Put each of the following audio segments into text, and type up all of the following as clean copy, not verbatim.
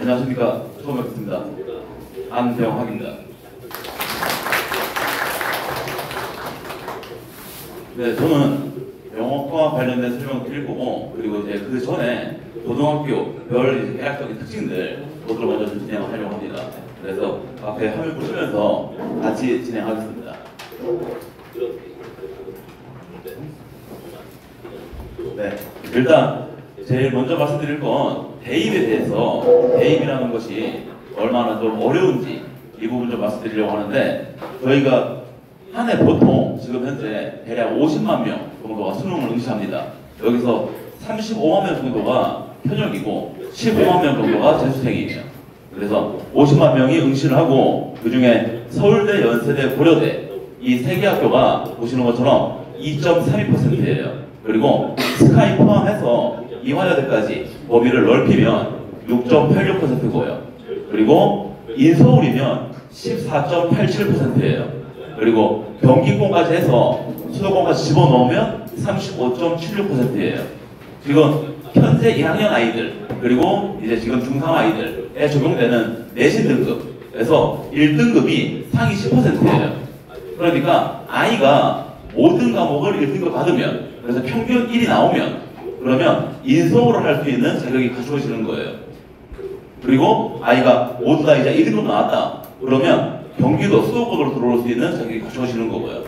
안녕하십니까. 처음 뵙겠습니다. 안병학입니다. 네, 저는 영어과 관련된 설명을 드릴 거고, 그리고 이제 그 전에 고등학교 별 대학적인 특징들, 그것을 먼저 좀 진행하려고 합니다. 그래서 앞에 화면 보시면서 같이 진행하겠습니다. 네, 일단 제일 먼저 말씀드릴 건 대입에 대해서, 대입이라는 것이 얼마나 좀 어려운지 이 부분 좀 말씀드리려고 하는데, 저희가 한 해 보통 지금 현재 대략 50만 명 정도가 수능을 응시합니다. 여기서 35만 명 정도가 현역이고 15만 명 정도가 재수생이에요. 그래서 50만 명이 응시를 하고, 그 중에 서울대, 연세대, 고려대 이 세 개 학교가 보시는 것처럼 2.32%예요. 그리고 스카이 포함해서 이화여대까지 범위를 넓히면 6.86%고요. 그리고 인서울이면 14.87%예요. 그리고 경기권까지 해서 수도권까지 집어넣으면 35.76%예요. 지금 현재 1학년 아이들, 그리고 이제 지금 중3 아이들에 적용되는 내신 등급에서 1등급이 상위 10%예요. 그러니까 아이가 모든 과목을 1등급 받으면, 그래서 평균 1이 나오면, 그러면 인서울을 할 수 있는 자격이 갖춰지는 거예요. 그리고 아이가 모두 다 이제 1등급 나왔다 그러면 경기도 수도권으로 들어올 수 있는 자격이 갖춰지는 거고요.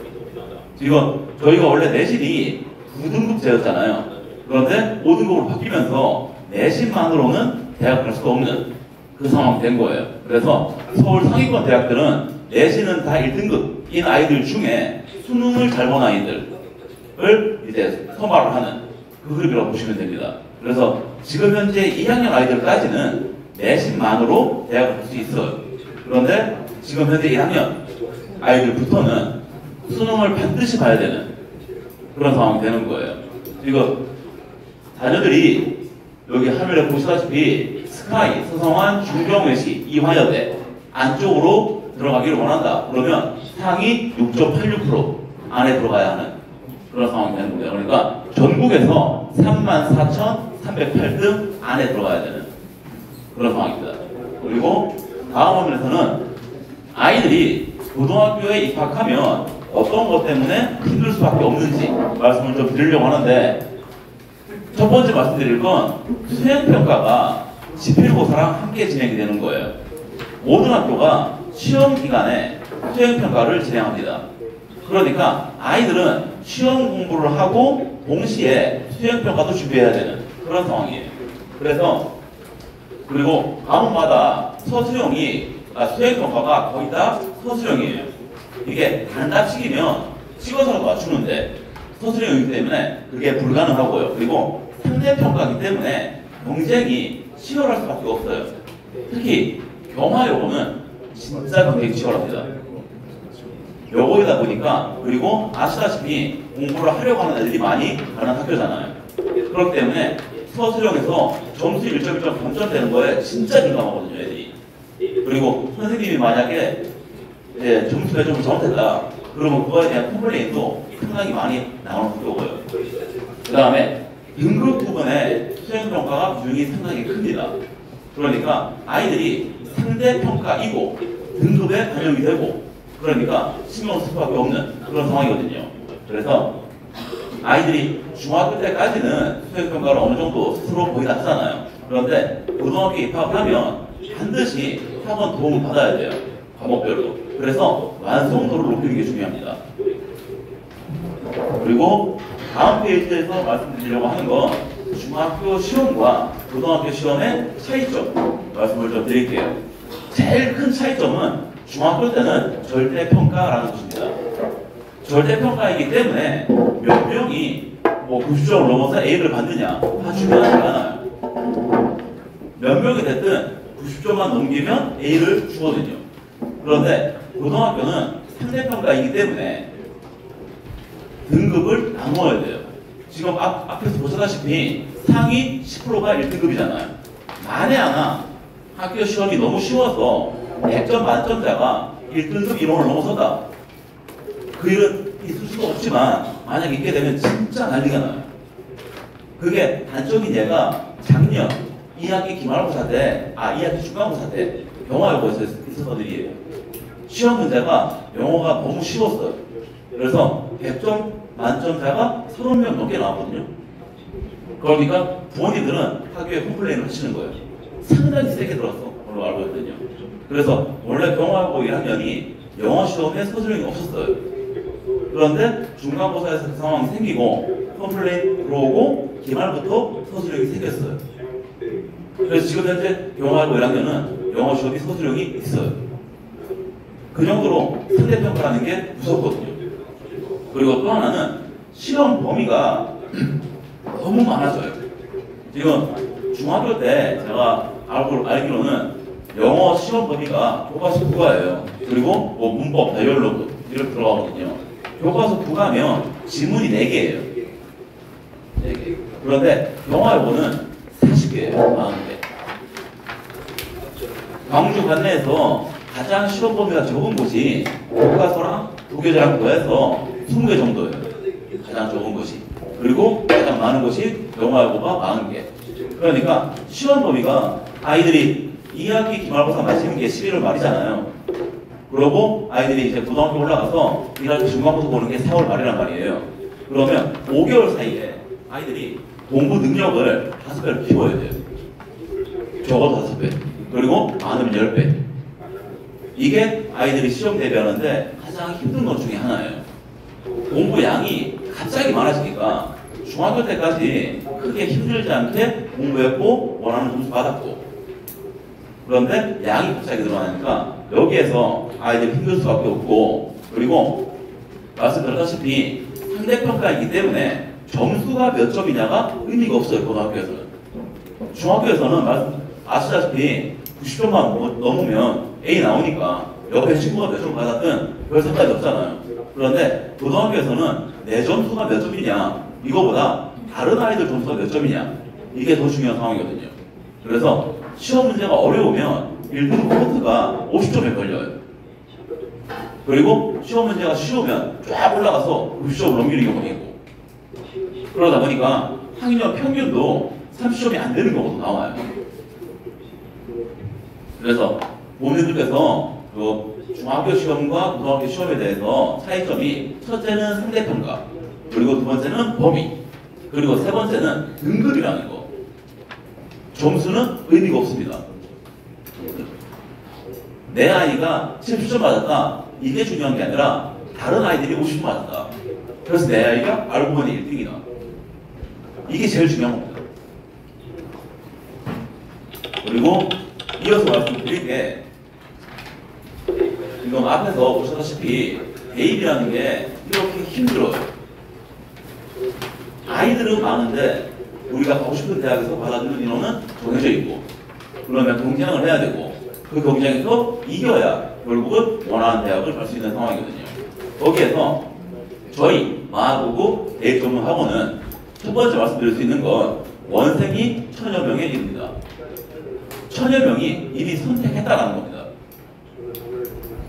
지금 저희가 원래 내신이 9등급제였잖아요. 그런데 5등급으로 바뀌면서 내신만으로는 대학 갈 수가 없는 그 상황이 된 거예요. 그래서 서울 상위권 대학들은 내신은 다 1등급인 아이들 중에 수능을 잘 본 아이들을 이제 선발을 하는 그 그룹이라고 보시면 됩니다. 그래서 지금 현재 2학년 아이들까지는 내신만으로 대학을 갈 수 있어요. 그런데 지금 현재 1학년 아이들부터는 수능을 반드시 봐야 되는 그런 상황이 되는 거예요. 지금 자녀들이 여기 화면에 보시다시피 스카이, 서성한, 중경외시, 이화여대 안쪽으로 들어가기를 원한다. 그러면 상위 6.86% 안에 들어가야 하는 그런 상황이 되는 거예요. 그러니까 전국에서 34,308등 안에 들어가야 되는 그런 상황입니다. 그리고 다음 화면에서는 아이들이 고등학교에 입학하면 어떤 것 때문에 힘들 수밖에 없는지 말씀을 좀 드리려고 하는데, 첫 번째 말씀드릴 건 수행평가가 지필고사랑 함께 진행이 되는 거예요. 모든 학교가 시험 기간에 수행평가를 진행합니다. 그러니까 아이들은 시험 공부를 하고 동시에 수행평가도 준비해야 되는 그런 상황이에요. 그래서 그리고 과목마다 수행평가가 거의 다 서술형이에요. 이게 단답식이면 찍어서라도 맞추는데 서술형이기 때문에 그게 불가능하고요. 그리고 상대평가이기 때문에 경쟁이 치열할 수밖에 없어요. 특히 경화여고는 진짜 경쟁이 치열합니다. 여고이다 보니까, 그리고 아시다시피 공부를 하려고 하는 애들이 많이 가는 학교잖아요. 그렇기 때문에 서술형에서 점수 1.1점 감점되는 거에 진짜 민감하거든요, 애들이. 그리고 선생님이 만약에 점수 배점을 잘못했다 그러면 그거에 대한 컴플레인도 상당히 많이 나오는 거고요. 그 다음에 등급 부분의 수행평가가 비중이 상당히 큽니다. 그러니까 아이들이 상대평가이고 등급에 반영이 되고, 그러니까 신경 쓸 수밖에 없는 그런 상황이거든요. 그래서 아이들이 중학교 때까지는 수행평가를 어느 정도 스스로 거의 다 하잖아요. 그런데 고등학교 입학을 하면 반드시 학원 도움을 받아야 돼요. 과목별로. 그래서 완성도를 높이는 게 중요합니다. 그리고 다음 페이지에서 말씀드리려고 하는 건 중학교 시험과 고등학교 시험의 차이점 말씀을 좀 드릴게요. 제일 큰 차이점은 중학교 때는 절대평가라는 것입니다. 절대평가이기 때문에 몇 명이 90점을 넘어서 A를 받느냐 다 중요하지 않아요. 몇 명이 됐든 90점만 넘기면 A를 주거든요. 그런데 고등학교는 상대평가이기 때문에 등급을 나누어야 돼요. 지금 앞에서 보셨다시피 상위 10%가 1등급이잖아요. 만에 하나 학교 시험이 너무 쉬워서 100점 만점자가 1등급 인원을 넘어섰다. 그 일은 있을 수도 없지만 만약 있게 되면 진짜 난리가 나요. 그게 단적인 예가 작년 2학기 기말고사 때, 2학기 중간고사 때 영어학원에서 있었던 일이에요. 시험 문제가 영어가 너무 쉬웠어요. 그래서 100점 만점자가 30명 넘게 나왔거든요. 그러니까 부모님들은 학교에 컴플레인을 하시는 거예요. 상당히 세게 들었어. 걸로 알고 있거든요. 그래서 원래 경호학부 1학년이 영어 시험에 서술형이 없었어요. 그런데 중간고사에서 그 상황이 생기고 컴플레인 들어오고 기말부터 서술형이 생겼어요. 그래서 지금 현재 경호학부 1학년은 영어 시험이 서술형이 있어요. 그 정도로 상대평가라는 게 무섭거든요. 그리고 또 하나는 시험 범위가 너무 많아져요. 지금 중학교 때 제가 알기로는 영어 시험 범위가 교과서 9과예요. 그리고 뭐 문법, 다이얼로그 이렇게 들어가거든요. 교과서 9과면 지문이 4개예요. 4개. 그런데 영어학원은 40개예요. 40개. 광주 관내에서 가장 시험 범위가 적은 곳이 교과서랑 도교재랑 더해서 20개 정도예요. 가장 적은 곳이. 그리고 가장 많은 곳이 영어학원가 40개. 그러니까 시험 범위가 아이들이 2학기 기말고사 마치는 게 11월 말이잖아요. 그러고 아이들이 이제 고등학교 올라가서 1학기 중간고사 보는 게 4월 말이란 말이에요. 그러면 5개월 사이에 아이들이 공부 능력을 5배로 키워야 돼요. 적어도 5배. 그리고 많으면 10배. 이게 아이들이 시험 대비하는데 가장 힘든 것 중에 하나예요. 공부 양이 갑자기 많아지니까 중학교 때까지 크게 힘들지 않게 공부했고 원하는 점수 받았고, 그런데 양이 갑자기 늘어나니까 여기에서 아이들이 힘들 수밖에 없고, 그리고 말씀드렸다시피 상대평가이기 때문에 점수가 몇 점이냐가 의미가 없어요. 고등학교에서는. 중학교에서는 아시다시피 90점만 넘으면 A 나오니까 옆에 친구가 몇 점 받았든 별 상관이 없잖아요. 그런데 고등학교에서는 내 점수가 몇 점이냐, 이거보다 다른 아이들 점수가 몇 점이냐, 이게 더 중요한 상황이거든요. 그래서 시험 문제가 어려우면 1등 코트가 50점에 걸려요. 그리고 시험 문제가 쉬우면 쫙 올라가서 90점을 넘기는 경우가 있고, 그러다 보니까 학년 평균도 30점이 안 되는 경우도 나와요. 그래서 부모님들께서 중학교 시험과 고등학교 시험에 대해서 차이점이, 첫째는 상대평가, 그리고 두 번째는 범위, 그리고 세 번째는 등급이라는 거. 점수는 의미가 없습니다. 내 아이가 70점 맞았다, 이게 중요한 게 아니라 다른 아이들이 50점 맞았다, 그래서 내 아이가 알고 보니 1등이다, 이게 제일 중요한 겁니다. 그리고 이어서 말씀드릴 게, 지금 앞에서 보셨다시피 대입이라는 게 이렇게 힘들어요. 아이들은 많은데 우리가 가고 싶은 대학에서 받아주는 인원은 정해져 있고, 그러면 경쟁을 해야 되고, 그 경쟁에서 이겨야 결국은 원하는 대학을 갈 수 있는 상황이거든요. 거기에서 저희 마하고고 대입 전문 학원은 첫 번째 말씀드릴 수 있는 건 원생이 1000여 명에 이릅니다. 1000여 명이 이미 선택했다는 겁니다.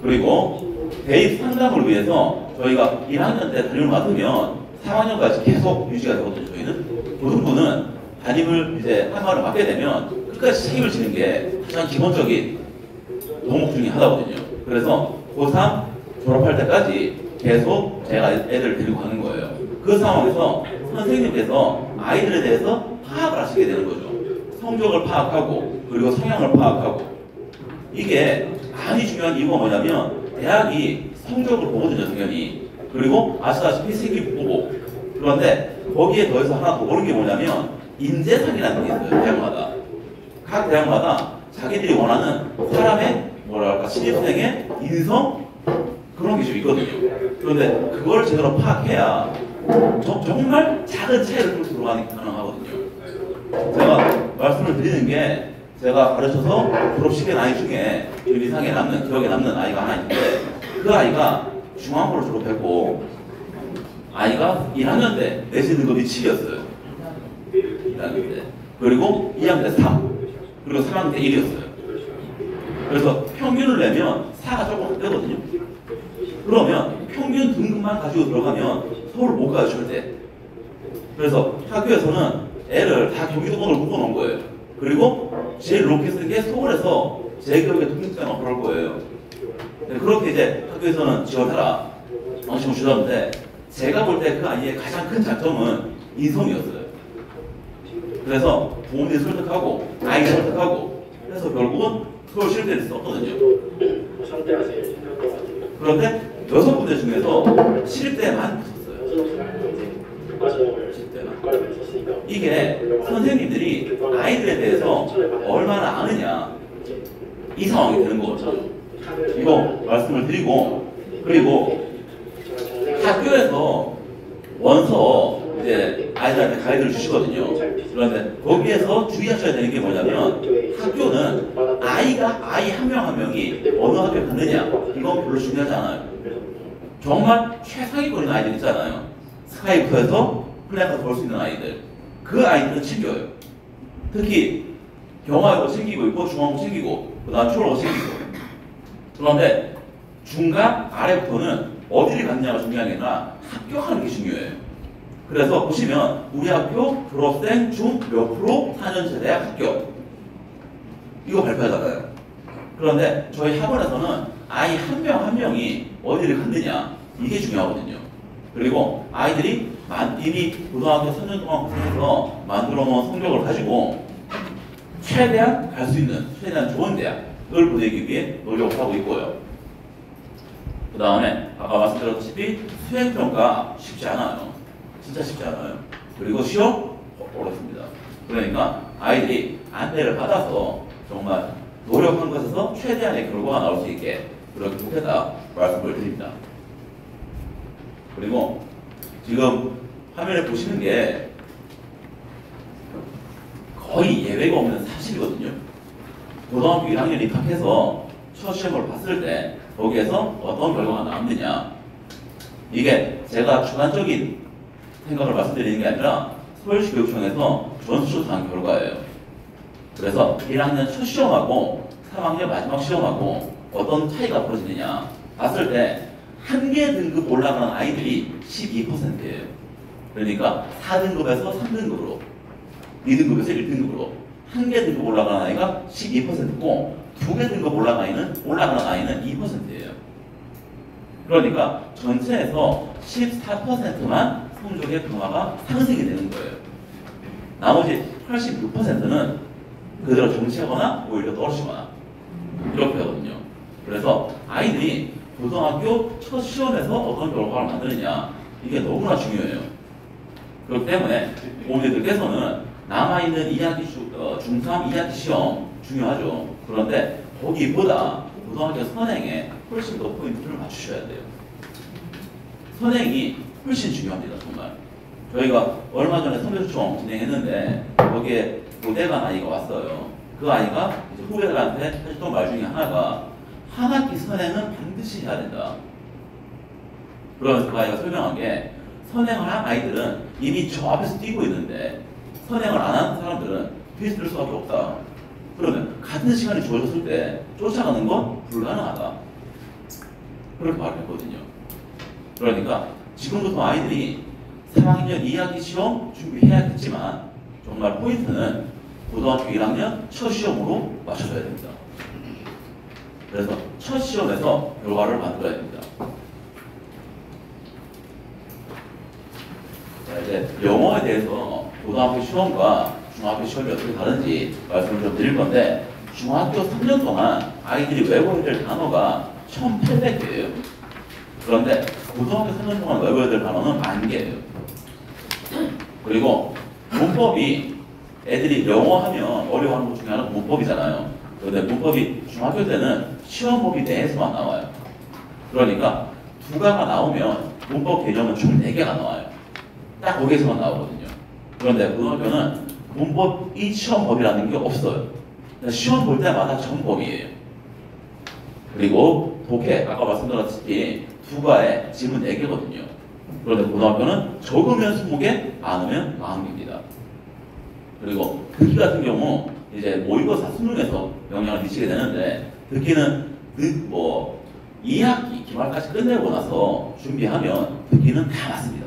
그리고 대입 상담을 위해서 저희가 1학년 때 담임을 맡으면 3학년까지 계속 유지가 되거든요. 저희는 고등부는 담임을 이제 한마를 맡게 되면 끝까지 책임을 지는 게 가장 기본적인 덕목 중에 하나거든요. 그래서 고3 졸업할 때까지 계속 제가 애들을 데리고 가는 거예요. 그 상황에서 선생님께서 아이들에 대해서 파악을 하시게 되는 거죠. 성적을 파악하고, 그리고 성향을 파악하고. 이게 많이 중요한 이유가 뭐냐면, 대학이 성적을 보거든요, 당연히. 그리고 아시다시피 생기부 보고. 그런데 거기에 더해서 하나 더 보는 게 뭐냐면 인재상이라는 게 있어요. 대학마다. 각 대학마다 자기들이 원하는 사람의 신입생의 인성, 그런 게 좀 있거든요. 그런데 그걸 제대로 파악해야 정말 작은 차이를 볼 수 가능하거든요. 제가 말씀을 드리는 게, 제가 가르쳐서 졸업시킨 아이 중에 좀 인상에 남는, 기억에 남는 아이가 하나 있는데, 그 아이가 중학교를 졸업했고, 아이가 1학년 때 내신 등급이 7이었어요. 1학년 때. 그리고 2학년 때 3. 그리고 3학년 때 1이었어요. 그래서 평균을 내면 4가 조금 안 되거든요. 그러면 평균 등급만 가지고 들어가면 서울 못 가요, 절대. 그래서 학교에서는 애를 다 경기도권을 묶어놓은 거예요. 그리고 제일 높게 쓰는 게 서울에서 제 기억에 독립대가 그럴 거예요. 네, 그렇게 이제 학교에서는 지원해라 방침을 주셨는데 제가 볼 때 그 아이의 가장 큰 장점은 인성이었어요. 그래서 부모님 설득하고 아이 설득하고 그래서 결국은 서울 실대를 썼거든요. 그런데 6군데 중에서 실대만 붙었어요. 실대만. 이게 선생님들이 아이들에 대해서 얼마나 아느냐 이 상황이 되는 거죠. 이거 말씀을 드리고 그리고 학교에서 원서 이제 아이들한테 가이드를 주시거든요. 그런데 거기에서 주의하셔야 되는 게 뭐냐면 학교는 아이 한 명 한 명이 어느 학교에 갔느냐 이건 별로 중요하지 않아요. 정말 최상위권인 아이들 있잖아요. 스카이프에서 플랜카드 볼 수 있는 아이들 그 아이들은 챙겨요. 특히 경화고 챙기고 있고 중앙고 챙기고 그 다음 초록고 챙기고 그런데 중간 아래부터는 어디를 갔냐가 중요한 게 아니라 학교 가는 게 중요해요. 그래서 보시면 우리 학교 졸업생 중 몇 프로 4년제 대학 합격 이거 발표하잖아요. 그런데 저희 학원에서는 아이 한 명 한 명이 어디를 갔느냐 이게 중요하거든요. 그리고 아이들이 이미 고등학교 3년 동안 고생해서 만들어 놓은 성적을 가지고 최대한 갈 수 있는 최대한 좋은 대학을 보내기 위해 노력을 하고 있고요. 그 다음에 아까 말씀드렸다시피 수행평가 쉽지 않아요. 진짜 쉽지 않아요. 그리고 시험 어렵습니다. 그러니까 아이들이 안내를 받아서 정말 노력한 것에서 최대한의 결과가 나올 수 있게 그렇게 좋겠다 말씀을 드립니다. 그리고 지금 화면에 보시는 게 거의 예외가 없는 사실이거든요. 고등학교 1학년 입학해서 첫 시험을 봤을 때 거기에서 어떤 결과가 나왔느냐 이게 제가 주관적인 생각을 말씀드리는 게 아니라 서울시 교육청에서 전수조사한 결과예요. 그래서 1학년 첫 시험하고 3학년 마지막 시험하고 어떤 차이가 벌어지느냐 봤을 때 한 개 등급 올라가는 아이들이 12%예요. 그러니까 4등급에서 3등급으로 2등급에서 1등급으로 한 개 등급 올라가는 아이가 12%고 두 개 등급 올라가는 아이는 2%예요. 그러니까 전체에서 14%만 성적의 변화가 상승이 되는 거예요. 나머지 86%는 그대로 정체하거나 오히려 떨어지거나 이렇게 하거든요. 그래서 아이들이 고등학교 첫 시험에서 어떤 결과를 만드느냐 이게 너무나 중요해요. 그렇기 때문에 부모님들께서는 남아있는 중3 2학기 시험 중요하죠. 그런데 거기보다 고등학교 선행에 훨씬 더 포인트를 맞추셔야 돼요. 선행이 훨씬 중요합니다. 정말. 저희가 얼마 전에 선배초청 진행했는데 거기에 고대간 아이가 왔어요. 그 아이가 이제 후배들한테 해줬던 말 중에 하나가 한 학기 선행은 반드시 해야 된다. 그러면서 그 아이가 설명한 게 선행을 한 아이들은 이미 저 앞에서 뛰고 있는데 선행을 안 하는 사람들은 뒤에서 들 수밖에 없다. 그러면 같은 시간이 주어졌을 때 쫓아가는 건 불가능하다. 그렇게 말을 했거든요. 그러니까 지금부터 아이들이 3학년 2학기 시험 준비해야겠지만 정말 포인트는 고등학교 1학년 첫 시험으로 맞춰줘야 됩니다. 그래서 첫 시험에서 결과를 만들어야 됩니다. 자, 이제 영어에 대해서 고등학교 시험과 중학교 시험이 어떻게 다른지 말씀을 좀 드릴 건데 중학교 3년 동안 아이들이 외워야 될 단어가 1,800개예요. 그런데 고등학교 3년 동안 외워야 될 단어는 10,000개예요. 그리고 문법이 애들이 영어 하면 어려워하는 것 중에 하나가 문법이잖아요. 그런데 문법이 중학교 때는 시험법이 내에서만 나와요. 그러니까 두가가 나오면 문법 개념은 총 4개가 나와요. 딱 거기에서만 나오거든요. 그런데 고등학교는 문법이 시험법이라는 게 없어요. 시험 볼 때마다 전법이에요. 그리고 독해, 아까 말씀드렸다시피 두가에 지문 4개거든요. 그런데 고등학교는 적으면 20개, 많으면 40개입니다. 그리고 듣기 같은 경우 이제 모의고사 수능에서 영향을 미치게 되는데 듣기는 2학기 기말까지 끝내고 나서 준비하면 듣기는 다 맞습니다.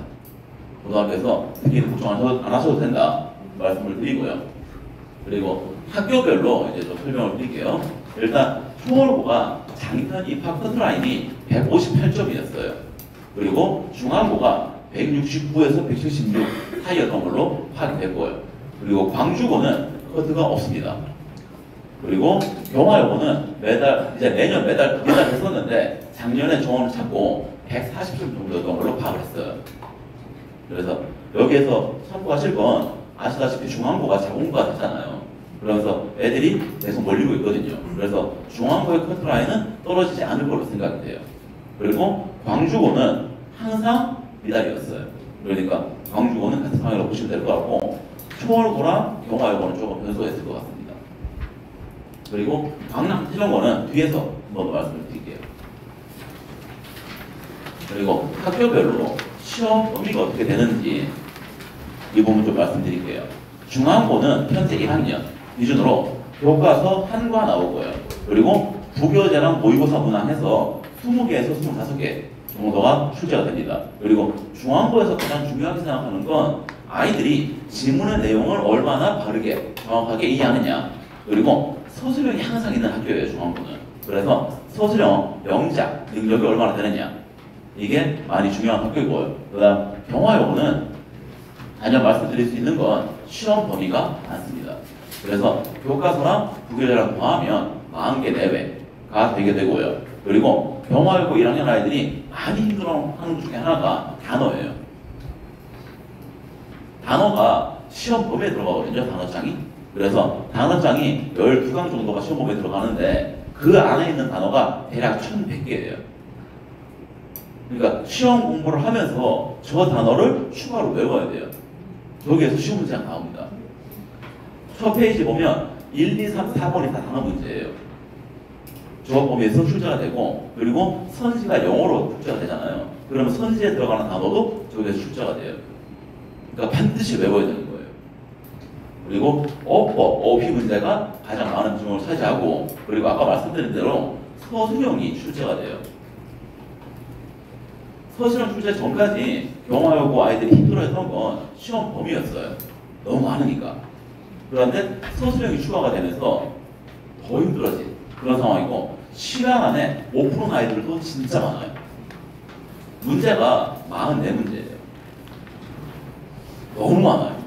고등학교에서 듣기는 걱정 안 하셔도 된다 말씀을 드리고요. 그리고 학교별로 이제 좀 설명을 드릴게요. 일단 초월고가 작년 입학 커트라인이 158점이었어요. 그리고 중앙고가 169에서 176 사이였던 걸로 파악이 됐고요. 그리고 광주고는 커트가 없습니다. 그리고 경화여고는 매달 이제 매년 매달 했었는데 작년에 정원을 찾고 140점 정도였던 걸로 파악을 했어요. 그래서 여기에서 참고하실 건 아시다시피 중앙고가 자공부가 됐잖아요. 그래서 애들이 계속 몰리고 있거든요. 그래서 중앙고의 커트라인은 떨어지지 않을 걸로 생각이 돼요. 그리고 광주고는 항상 미달이었어요. 그러니까 광주고는 같은 상황이라고 보시면 될 것 같고 초월고랑 경화여고는 조금 변수가 있을 것 같습니다. 그리고 강남 태종고는 뒤에서 한번 말씀을 드릴게요. 그리고 학교별로 시험 범위가 어떻게 되는지 이 부분 좀 말씀드릴게요. 중앙고는 현재 1학년 기준으로 교과서 한과 나오고요. 그리고 부교재랑 모의고사 문항해서 20개에서 25개 정도가 출제가 됩니다. 그리고 중앙고에서 가장 중요하게 생각하는 건 아이들이 지문의 내용을 얼마나 바르게 정확하게 이해하느냐. 그리고 서술형이 항상 있는 학교예요, 중앙고는. 그래서 서술형, 영작 능력이 얼마나 되느냐. 이게 많이 중요한 학교이고요. 그 다음 경화여고는 단연 말씀드릴 수 있는 건 시험 범위가 많습니다. 그래서 교과서랑 부교재랑 더하면 40개 내외가 되게 되고요. 그리고 경화여고 1학년 아이들이 많이 힘들어하는 것 중에 하나가 단어예요. 단어가 시험 범위에 들어가거든요, 단어장이. 그래서 단어장이 12강 정도가 시험 범위에 들어가는데 그 안에 있는 단어가 대략 1100개예요. 그러니까 시험 공부를 하면서 저 단어를 추가로 외워야 돼요. 저기에서 시험 문제가 나옵니다. 첫 페이지 보면 1, 2, 3, 4번이 다 단어 문제예요. 저 범위에서 출제가 되고 그리고 선지가 영어로 출제가 되잖아요. 그러면 선지에 들어가는 단어도 저기에서 출제가 돼요. 그러니까 반드시 외워야 되는 거예요. 그리고 어법, 어휘 문제가 가장 많은 비중을 차지하고 그리고 아까 말씀드린 대로 서술형이 출제가 돼요. 서술형 출제 전까지 경화여고 아이들이 힘들어했던 건 시험 범위였어요. 너무 많으니까. 그런데 서술형이 추가가 되면서 더 힘들어진 그런 상황이고 시간 안에 못 푸는 아이들도 진짜 많아요. 문제가 44문제예요. 너무 많아요.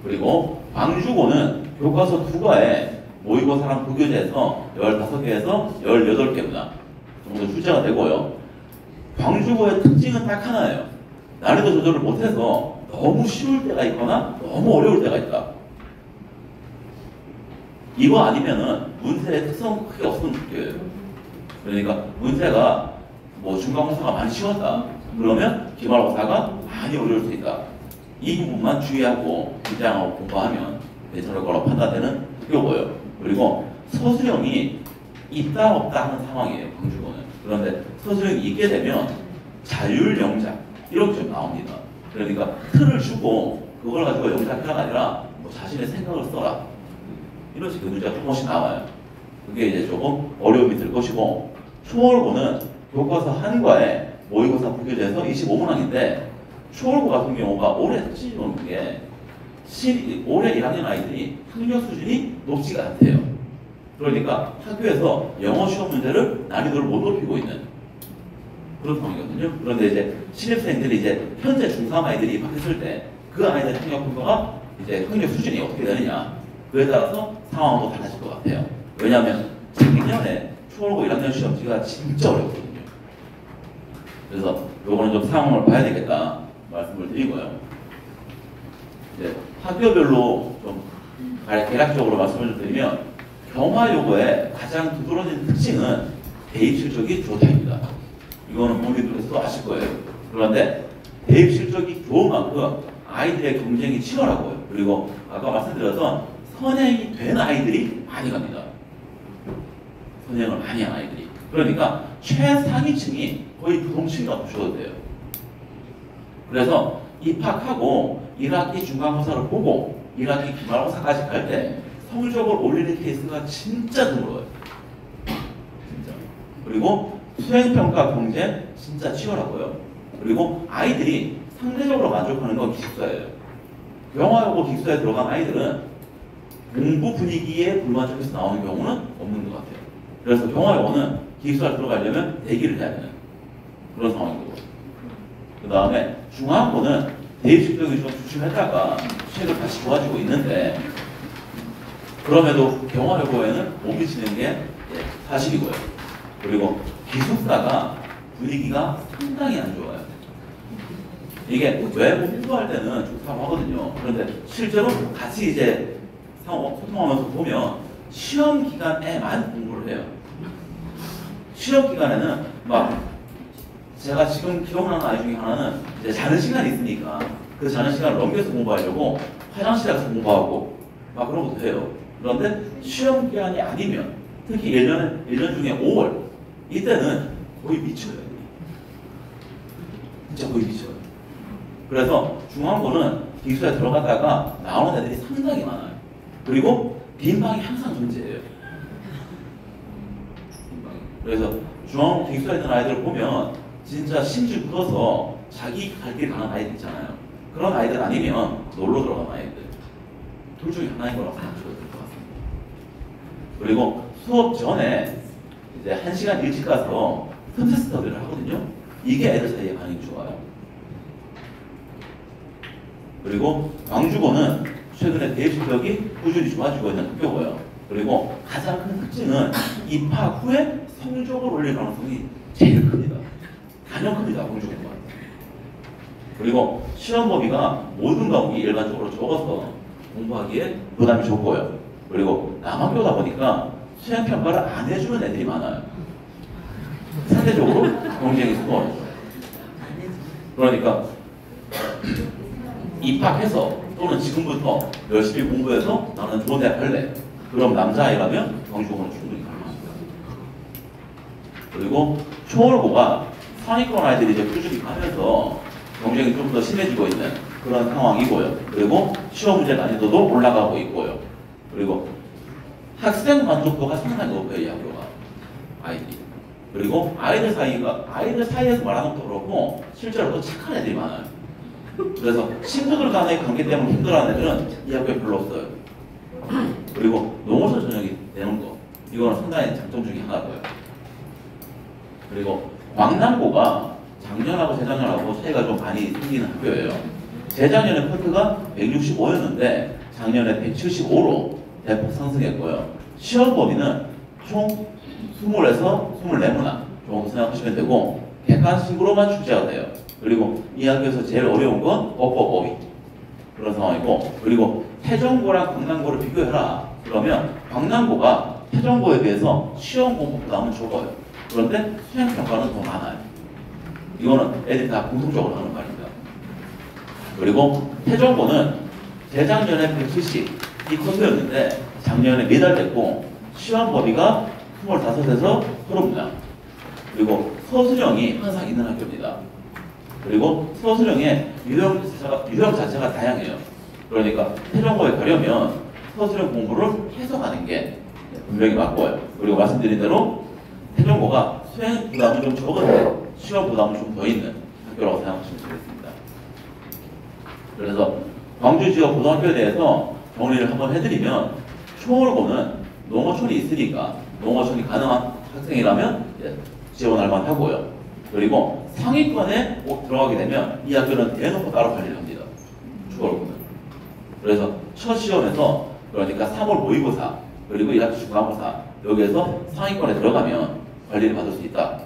그리고 광주고는 교과서 2과에 모의고사랑 부교재에서 15개에서 18개 문항 정도 출제가 되고요. 광주고의 특징은 딱 하나예요. 난이도 조절을 못해서 너무 쉬울 때가 있거나 너무 어려울 때가 있다. 이거 아니면은 문제의 특성 크게 없는 학교예요. 그러니까 문제가 뭐 중간고사가 많이 쉬웠다. 그러면 기말고사가 많이 어려울 수 있다. 이 부분만 주의하고 긴장하고 공부하면 괜찮을 거라고 판단되는 학교고요. 그리고 서술형이 있다 없다 하는 상황이에요, 광주고는. 그런데 서술형이 있게 되면 자율영작 이렇게 좀 나옵니다. 그러니까 틀을 주고 그걸 가지고 영작하가 아니라 뭐 자신의 생각을 써라. 이런 식의 문제가 조금씩 나와요. 그게 이제 조금 어려움이 들 것이고 초월고는 교과서 한과에 모의고사 부교재에서 25문항인데 초월고 같은 경우가 올해 특징이 오는 게 올해 1학년 아이들이 학력 수준이 높지가 않대요. 그러니까 학교에서 영어 시험 문제를 난이도를 못 높이고 있는 그런 상황이거든요. 그런데 이제 신입생들이 이제 현재 중3 아이들이 입학했을 때 그 아이들의 학력 평가가 이제 학력 수준이 어떻게 되느냐 그에 따라서 상황도 달라질 것 같아요. 왜냐하면 작년에 초월고 1학년 시험지가 진짜 어렵거든요. 그래서 요거는 좀 상황을 봐야 되겠다 말씀을 드리고요. 이제 학교별로 좀 대략적으로 말씀을 좀 드리면 경화여고의 가장 두드러진 특징은 대입 실적이 좋다입니다. 이거는 본인들께서도 아실 거예요. 그런데 대입 실적이 좋은 만큼 아이들의 경쟁이 치열하고요. 그리고 아까 말씀드렸던 선행이 된 아이들이 많이 갑니다. 선행을 많이 한 아이들이. 그러니까 최상위층이 거의 부동층이라고 보셔도 돼요. 그래서 입학하고 1학기 중간고사를 보고 1학기 기말고사까지 갈 때 성적을 올리는 케이스가 진짜 드물어요. 진짜. 그리고 수행평가 경쟁 진짜 치열하고요. 그리고 아이들이 상대적으로 만족하는 건 기숙사예요. 영화여고 기숙사에 들어간 아이들은 공부 분위기에 불만족해서 나오는 경우는 없는 것 같아요. 그래서 경화여고는 기숙사를 들어가려면 대기를 해야 되는 그런 상황인 거고. 그 다음에 중앙고는 대입 실력이 좀 주춤했다가 최근 다시 좋아지고 있는데 그럼에도 경화여고에는 못 미치는 게 사실이고요. 그리고 기숙사가 분위기가 상당히 안 좋아요. 이게 외부 홍보할 때는 좋다고 하거든요. 그런데 실제로 같이 이제 소통하면서 보면 시험 기간에만 공부를 해요. 시험 기간에는 막 제가 지금 기억나는 아이 중에 하나는 이제 자는 시간이 있으니까 그 자는 시간을 넘겨서 공부하려고 화장실에 가서 공부하고 막 그런 것도 해요. 그런데 시험 기간이 아니면 특히 1년 중에 5월 이때는 거의 미쳐요. 진짜 거의 미쳐요. 그래서 중앙고는 기숙사에 들어갔다가 나오는 애들이 상당히 많아요. 그리고 빈방이 항상 존재해요. 그래서 중앙고 기숙사에 있는 아이들을 보면 진짜 심지 굳어서 자기 갈 길 가는 아이들 있잖아요. 그런 아이들 아니면 놀러 들어간 아이들. 둘 중에 하나인 거라고 생각하셔도 될 것 같습니다. 그리고 수업 전에 이제 1시간 일찍 가서 틈새 스터디를 하거든요. 이게 애들 사이에 반응이 좋아요. 그리고 광주고는 최근에 대입 실력이 꾸준히 좋아지고 있는 학교고요. 그리고 가장 큰 특징은 입학 후에 성적을 올릴 가능성이 제일 큽니다. 가장 큽니다. 광주고가. 그리고 시험 범위가 모든 과목이 일반적으로 적어서 공부하기에 부담이 적고요. 그리고 남학교다 보니까 수행 평가를 안 해주는 애들이 많아요. 상대적으로 경쟁이 수월하죠. 그러니까 입학해서 또는 지금부터 열심히 공부해서 나는 좋은 대학 갈래. 그럼 남자아이라면 경주고는 충분히 가능합니다. 그리고 초월고가 상위권 아이들이 이제 꾸준히 가면서 경쟁이 좀 더 심해지고 있는 그런 상황이고요. 그리고 시험 문제 난이도도 올라가고 있고요. 그리고 학생 만족도가 상당히 높아요, 이 학교가. 아이들이. 그리고 아이들 사이에서 말하는 것도 그렇고 실제로 더 착한 애들이 많아요. 그래서 친구들 간의 관계 때문에 힘들어하는 애들은 이 학교에 별로 없어요. 그리고 농어촌 전형이 되는 거. 이거는 상당히 장점 중에 하나고요. 그리고 광남고가 작년하고 재작년하고 차이가 좀 많이 생기는 학교예요. 재작년에 퍼트가 165였는데 작년에 175로 대폭 상승했고요. 시험 범위는 총 20에서 24문항 정도 생각하시면 되고 객관식으로만 출제가 돼요. 그리고 이 학교에서 제일 어려운 건 법법 어휘 그런 상황이고, 그리고 태정고랑 광남고를 비교해라 그러면 광남고가 태정고에 비해서 시험 공부 부담은 적어요. 그런데 수행평가는 더 많아요. 이거는 애들이 다 공통적으로 하는 말입니다. 그리고 태정고는 재작년에 170 이 커트였는데 작년에 매달됐고 시험 범위가 25에서 30문항. 그리고 서술형이 항상 있는 학교입니다. 그리고 서술형의 유형 자체가 다양해요. 그러니까 태정고에 가려면 서술형 공부를 해석하는 게 분명히 맞고요. 그리고 말씀드린 대로 태정고가 수행 부담은 좀 적은데 시험 부담은 좀 더 있는 학교라고 생각하시면 되겠습니다. 그래서 광주 지역 고등학교에 대해서 정리를 한번 해드리면 초월고는 농어촌이 있으니까 농어촌이 가능한 학생이라면 지원할 만하고요. 그리고 상위권에 들어가게 되면 이 학교는 대놓고 따로 관리를 합니다. 초월고는. 그래서 첫 시험에서 그러니까 3월 모의고사 그리고 1학기 중간고사 여기에서 상위권에 들어가면 관리를 받을 수 있다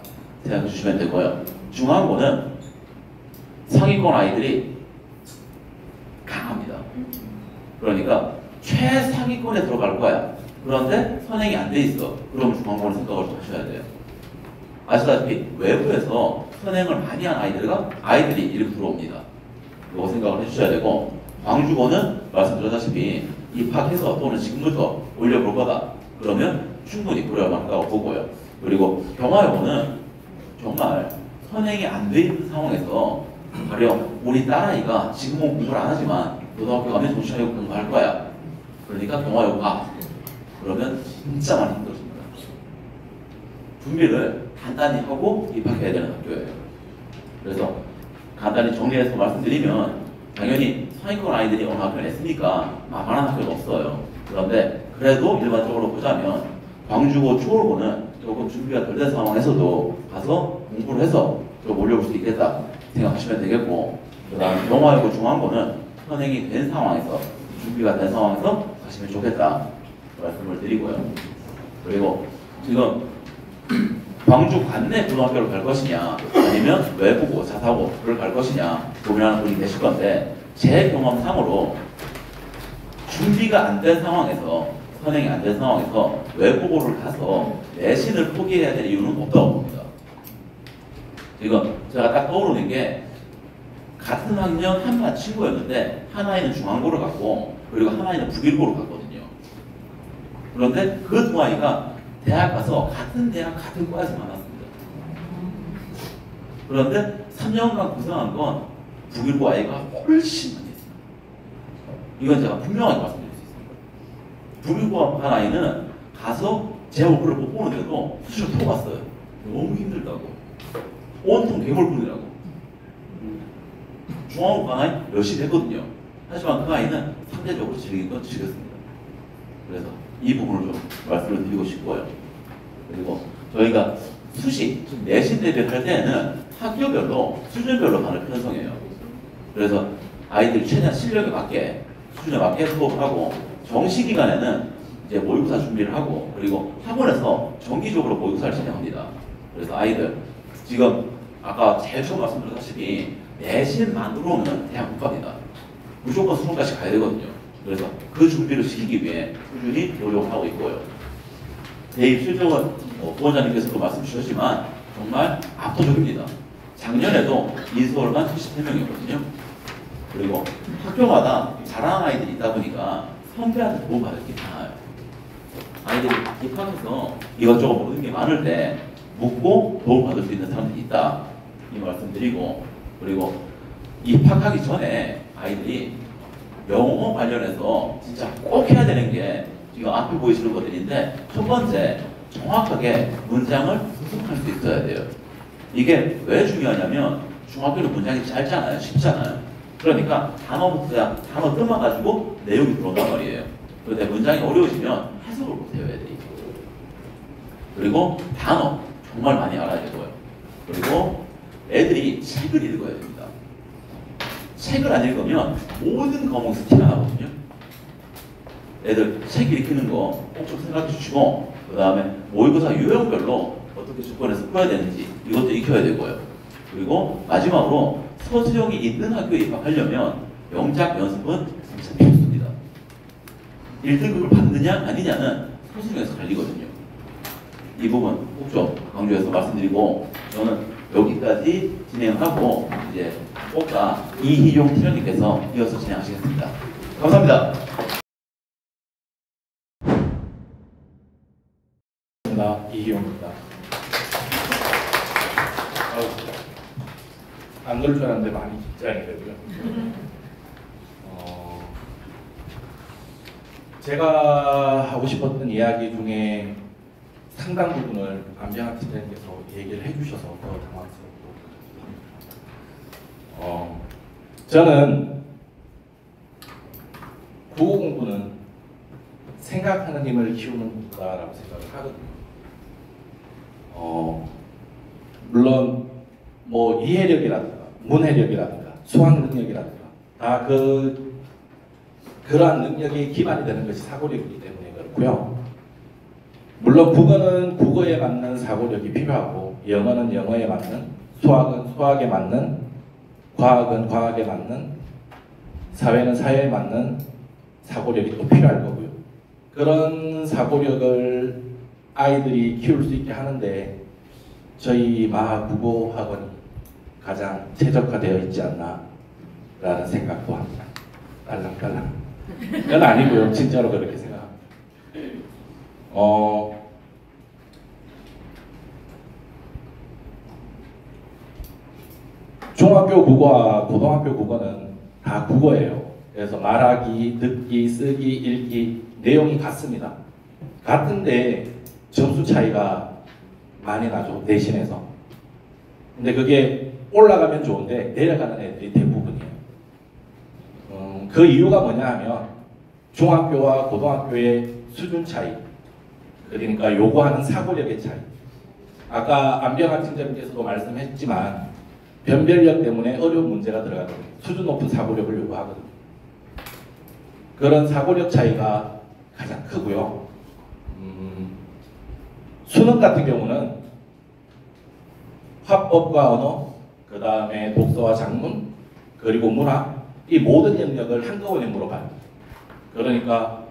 생각해 주시면 되고요. 중앙고는 상위권 아이들이 강합니다. 그러니까 최상위권에 들어갈 거야. 그런데 선행이 안 돼 있어. 그럼 중앙고는 생각을 좀 하셔야 돼요. 아시다시피 외부에서 선행을 많이 한 아이들이 이렇게 들어옵니다. 이거 생각을 해주셔야 되고, 광주고는 말씀드렸다시피 입학해서 또는 지금부터 올려볼 거다. 그러면 충분히 고려할 만하다고 보고요. 그리고 경화여고는 정말 선행이 안 돼 있는 상황에서 가령 우리 딸아이가 지금은 공부를 안 하지만 고등학교 가면 정신차리고 공부할 거야. 그러니까 경화여고 가. 그러면 진짜 많이 힘들어집니다. 준비를 간단히 하고 입학해야 되는 학교예요. 그래서 간단히 정리해서 말씀드리면 당연히 상위권 아이들이 어느 학교에 냈으니까 만만한 학교는 없어요. 그런데 그래도 일반적으로 보자면 광주고 초월고는 조금 준비가 덜 된 상황에서도 가서 공부를 해서 좀 올려볼 수 있겠다 생각하시면 되겠고, 그 다음 영화이고 중앙고는 선행이 된 상황에서, 준비가 된 상황에서 가시면 좋겠다 말씀을 드리고요. 그리고 지금 광주 관내 고등학교를 갈 것이냐 아니면 외부고 자사고를 갈 것이냐 고민하는 분이 계실 건데, 제 경험상으로 준비가 안 된 상황에서, 선행이 안 된 상황에서 외부고를 가서 내신을 포기해야 될 이유는 없다고 봅니다. 지금 제가 딱 떠오르는 게, 같은 학년 한 반 친구였는데 하나이는 중앙고를 갔고 그리고 하나이는 북일고를 갔거든요. 그런데 그 두 아이가 대학 가서 같은 대학 같은 과에서 만났습니다. 그런데 3년간 고생한 건 북일고 아이가 훨씬 많이 했습니다. 이건 제가 분명하게 말씀드릴 수 있습니다. 북일고 한 아이는 가서 제 얼굴을 못 보는데도 수시로 토봤어요. 너무 힘들다고. 온통 괴물뿐이라고. 중앙고 간 아이 열심히 했거든요. 하지만 그 아이는 상대적으로 즐긴 건 즐겼습니다. 그래서 이 부분을 좀 말씀을 드리고 싶고요. 그리고 저희가 수시, 내신 대비를 할 때는 학교별로, 수준별로 반을 편성해요. 그래서 아이들이 최대한 실력에 맞게, 수준에 맞게 수업을 하고, 정시기간에는 이제 모의고사 준비를 하고, 그리고 학원에서 정기적으로 모의고사를 진행합니다. 그래서 아이들, 지금 아까 제일 처음 말씀드렸다시피 내신만으로는 대학 못 갑니다. 무조건 수능까지 가야 되거든요. 그래서 그 준비를 시키기 위해 꾸준히 노력을 하고 있고요. 대입 실적은 부원장님께서도 말씀 주셨지만 정말 압도적입니다. 작년에도 인서울만 73명이었거든요. 그리고 학교마다 잘하는 아이들이 있다 보니까 선배한테 도움받을 게 많아요. 아이들이 입학해서 이것저것 모르는 게 많을 때 묻고 도움받을 수 있는 사람들이 있다, 이 말씀 드리고, 그리고 입학하기 전에 아이들이 영어 관련해서 진짜 꼭 해야 되는 게 지금 앞에 보이시는 것들인데, 첫 번째, 정확하게 문장을 구성할 수 있어야 돼요. 이게 왜 중요하냐면 중학교는 문장이 짧잖아요. 쉽잖아요. 그러니까 단어부터 단어 뜸만 가지고 내용이 들어온단 말이에요. 그런데 문장이 어려워지면 해석을 못해요, 애들이. 그리고 단어 정말 많이 알아야 되고요. 그리고 애들이 책을 읽어야 됩니다. 책을 안 읽으면 모든 과목에서 티가 나거든요. 애들 책 읽히는 거 꼭 좀 생각해 주시고, 그 다음에 모의고사 유형별로 어떻게 조건에서 풀어야 되는지 이것도 익혀야 되고요. 그리고 마지막으로 서술형이 있는 학교에 입학하려면 영작 연습은 진짜 필수입니다. 1등급을 받느냐 아니냐는 서술형에서 갈리거든요. 이 부분 꼭 좀 강조해서 말씀드리고, 저는 여기까지 진행하고 이제 꼭다 이희용 팀장님께서 이어서 진행하시겠습니다. 감사합니다. 이희용입니다. 안 그럴 줄 알았는데 많이 긴장이 되고요. 제가 하고 싶었던 이야기 중에 상당 부분을 안병학 팀장님께서 얘기를 해주셔서 더 당황스럽고, 저는 국어 공부는 생각하는 힘을 키우는 거다라고 생각을 하거든요. 물론 뭐 이해력이라든가 문해력이라든가 수학 능력이라든가 다 그러한 능력이 기반이 되는 것이 사고력이기 때문에 그렇고요. 물론 국어는 국어에 맞는 사고력이 필요하고, 영어는 영어에 맞는, 수학은 수학에 맞는, 과학은 과학에 맞는, 사회는 사회에 맞는 사고력이 또 필요할 거고요. 그런 사고력을 아이들이 키울 수 있게 하는데 저희 마국어학원이 가장 최적화되어 있지 않나 라는 생각도 합니다. 딸랑딸랑. 그건 아니고요. 진짜로 그렇게 생각합니다. 중학교 국어와 고등학교 국어는 다 국어예요. 그래서 말하기, 듣기, 쓰기, 읽기 내용이 같습니다. 같은데 점수 차이가 많이 나죠, 내신에서. 근데 그게 올라가면 좋은데 내려가는 애들이 대부분이에요. 그 이유가 뭐냐 하면 중학교와 고등학교의 수준 차이, 그러니까 요구하는 사고력의 차이. 아까 안병학 팀장님께서도 말씀했지만 변별력 때문에 어려운 문제가 들어가거든요. 수준 높은 사고력을 요구하거든요. 그런 사고력 차이가 가장 크고요. 수능 같은 경우는 화법과 언어, 그 다음에 독서와 작문, 그리고 문화, 이 모든 영역을 한꺼번에 물어봐요. 그러니까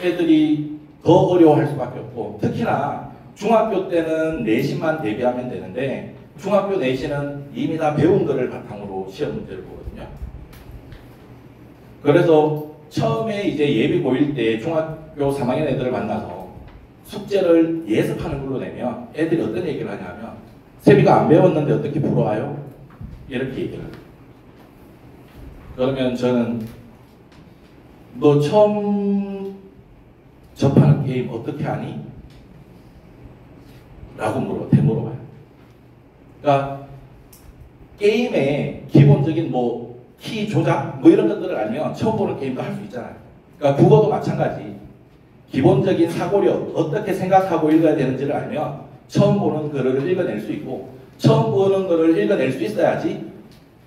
애들이 더 어려워할 수밖에 없고, 특히나 중학교 때는 내신만 대비하면 되는데 중학교 내신은 이미 다 배운 거를 바탕으로 시험 문제를 보거든요. 그래서 처음에 이제 예비 고1 때 중학교 3학년 애들을 만나서 숙제를 예습하는 걸로 내면 애들이 어떤 얘기를 하냐면 세비가 안 배웠는데 어떻게 풀어와요? 이렇게 얘기를 해요. 그러면 저는 너 처음 접하는 게임 어떻게 하니? 라고 되물어봐요. 그러니까 게임의 기본적인 키 조작 이런 것들을 알면 처음 보는 게임도 할 수 있잖아요. 그러니까 국어도 마찬가지. 기본적인 사고력, 어떻게 생각하고 읽어야 되는지를 알면 처음 보는 글을 읽어낼 수 있고, 처음 보는 글을 읽어낼 수 있어야지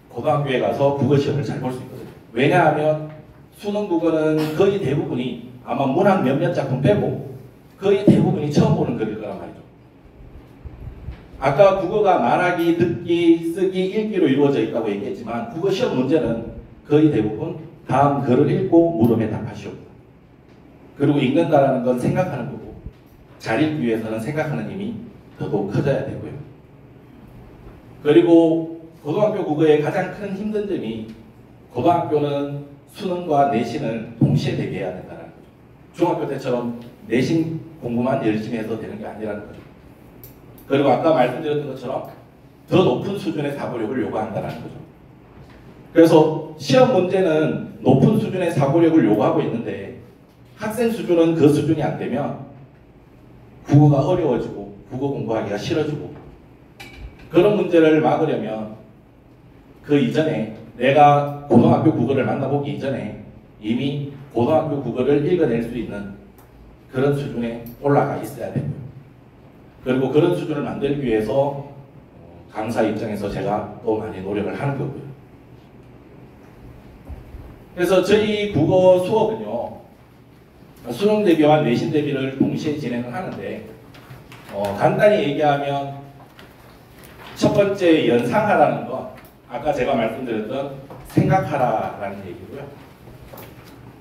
고등학교에 가서 국어 시험을 잘 볼 수 있거든요. 왜냐하면 수능 국어는 거의 대부분이 아마 문학 몇몇 작품 빼고 거의 대부분이 처음 보는 글일 거란 말이죠. 아까 국어가 말하기, 듣기, 쓰기, 읽기로 이루어져 있다고 얘기했지만 국어 시험 문제는 거의 대부분 다음 글을 읽고 물음에 답하시옵니다. 그리고 읽는다라는 건 생각하는 거고, 잘 읽기 위해서는 생각하는 힘이 더더욱 커져야 되고요. 그리고 고등학교 국어의 가장 큰 힘든 점이 고등학교는 수능과 내신을 동시에 대비해야 된다는 거죠. 중학교 때처럼 내신 공부만 열심히 해서 되는 게 아니라는 거죠. 그리고 아까 말씀드렸던 것처럼 더 높은 수준의 사고력을 요구한다는 거죠. 그래서 시험 문제는 높은 수준의 사고력을 요구하고 있는데 학생 수준은 그 수준이 안 되면 국어가 어려워지고 국어 공부하기가 싫어지고, 그런 문제를 막으려면 그 이전에 내가 고등학교 국어를 만나보기 이전에 이미 고등학교 국어를 읽어낼 수 있는 그런 수준에 올라가 있어야 되고요. 그리고 그런 수준을 만들기 위해서 강사 입장에서 제가 또 많이 노력을 하는 거고요. 그래서 저희 국어 수업은요, 수능 대비와 내신 대비를 동시에 진행을 하는데 간단히 얘기하면 첫 번째 연상하라는 건 아까 제가 말씀드렸던 생각하라라는 얘기고요.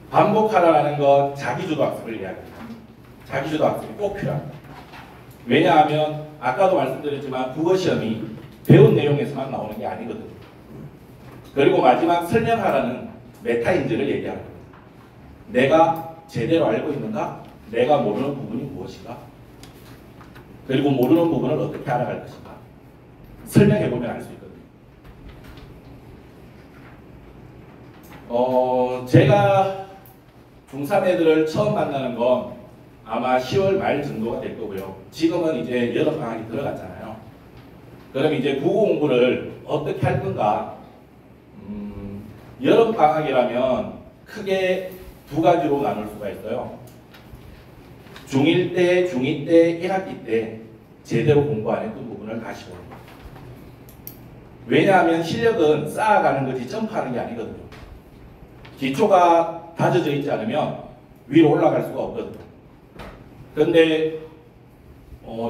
반복하라는 건 자기주도 학습을 이야기합니다. 자기주도 학습이 꼭 필요합니다. 왜냐하면 아까도 말씀드렸지만 국어 시험이 배운 내용에서만 나오는 게 아니거든요. 그리고 마지막 설명하라는 메타인지를 얘기하는 겁니다. 내가 제대로 알고 있는가? 내가 모르는 부분이 무엇인가? 그리고 모르는 부분을 어떻게 알아갈 것인가? 설명해보면 알 수 있거든요. 제가 중3 애들을 처음 만나는 건 아마 10월 말 정도가 될 거고요. 지금은 이제 여름방학이 들어갔잖아요. 그럼 이제 국어 공부를 어떻게 할 건가? 여름방학이라면 크게 두 가지로 나눌 수가 있어요. 중1 때, 중2 때, 1학기 때 제대로 공부 안 했던 부분을 다시 보는 거예요. 왜냐하면 실력은 쌓아가는 거지 점프하는 게 아니거든요. 기초가 다져져 있지 않으면 위로 올라갈 수가 없거든요. 그런데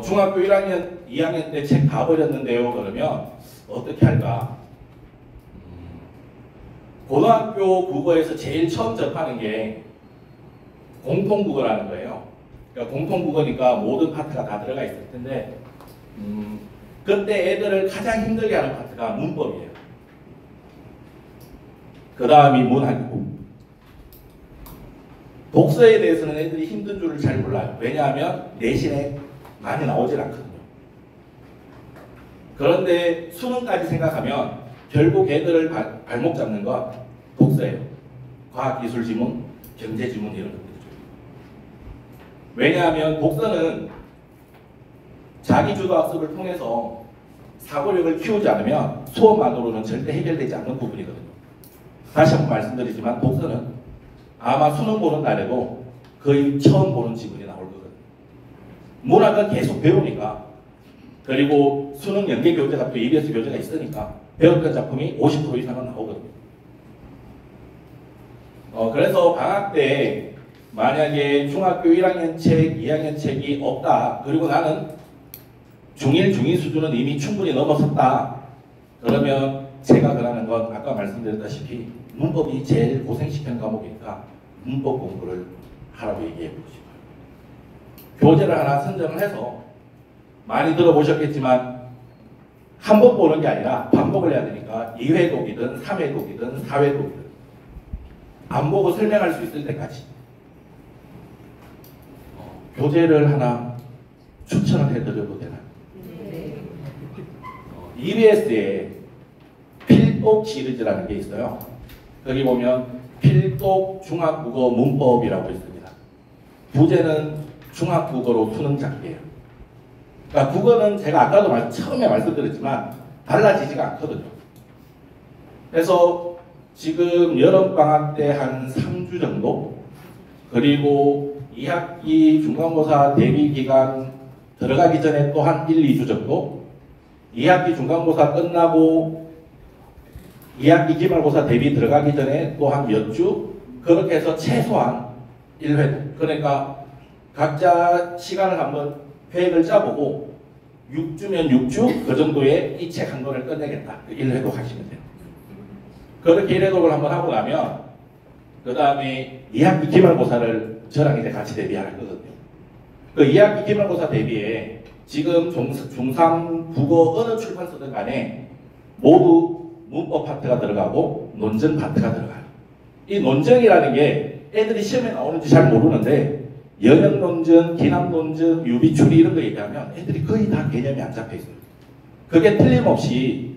중학교 1학년, 2학년 때 책 다 버렸는데요. 그러면 어떻게 할까? 고등학교 국어에서 제일 처음 접하는 게 공통국어라는 거예요. 그러니까 공통국어니까 모든 파트가 다 들어가 있을 텐데 그때 애들을 가장 힘들게 하는 파트가 문법이에요. 그 다음이 문학이고, 독서에 대해서는 애들이 힘든 줄을 잘 몰라요. 왜냐하면 내신에 많이 나오질 않거든요. 그런데 수능까지 생각하면 결국 애들을 발목 잡는 건 독서예요. 과학기술 지문, 경제 지문 이런 것들이죠. 왜냐하면 독서는 자기주도 학습을 통해서 사고력을 키우지 않으면 수업만으로는 절대 해결되지 않는 부분이거든요. 다시 한번 말씀드리지만 독서는 아마 수능 보는 날에도 거의 처음 보는 지문이 나올 거거든요. 문학은 계속 배우니까, 그리고 수능 연계 교재가 또 EBS 교재가 있으니까 배웠던 작품이 50% 이상은 나오거든요. 그래서 방학 때 만약에 중학교 1학년 책, 2학년 책이 없다. 그리고 나는 중1, 중2 수준은 이미 충분히 넘어섰다. 그러면 제가 그러는 건 아까 말씀드렸다시피 문법이 제일 고생시키는 과목이니까 문법 공부를 하라고 얘기해보고 싶어요. 교재를 하나 선정을 해서 많이 들어보셨겠지만 한 번 보는 게 아니라 반복을 해야 되니까 2회독이든 3회독이든 4회독이든 안 보고 설명할 수 있을 때까지 교재를 하나 추천을 해드려도 되나요? EBS에 필독 시리즈라는 게 있어요. 여기 보면 필독 중학국어 문법이라고 있습니다. 부제는 중학국어로 수능 작기예요. 그러니까 국어는 제가 아까도 처음에 말씀드렸지만 달라지지가 않거든요. 그래서 지금 여름방학 때 한 3주 정도, 그리고 2학기 중간고사 대비기간 들어가기 전에 또 한 1, 2주 정도, 2학기 중간고사 끝나고 2학기 기말고사 대비 들어가기 전에 또 한 몇 주, 그렇게 해서 최소한 1회. 그러니까 각자 시간을 한번 계획을 짜보고 6주면 6주 그 정도의 이 책 한 권을 끝내겠다. 1회독 하시면 돼요. 그렇게 1회독을 한번 하고 나면 그 다음에 2학기 기말고사를 저랑 이제 같이 대비할 거거든요. 그 2학기 기말고사 대비에 지금 중3 국어 어느 출판사든 간에 모두 문법 파트가 들어가고 논증 파트가 들어가요. 이 논증이라는 게 애들이 시험에 나오는지 잘 모르는데 연역 논증, 기남 논증, 유비 추리 이런 거 얘기하면 애들이 거의 다 개념이 안 잡혀 있어요. 그게 틀림없이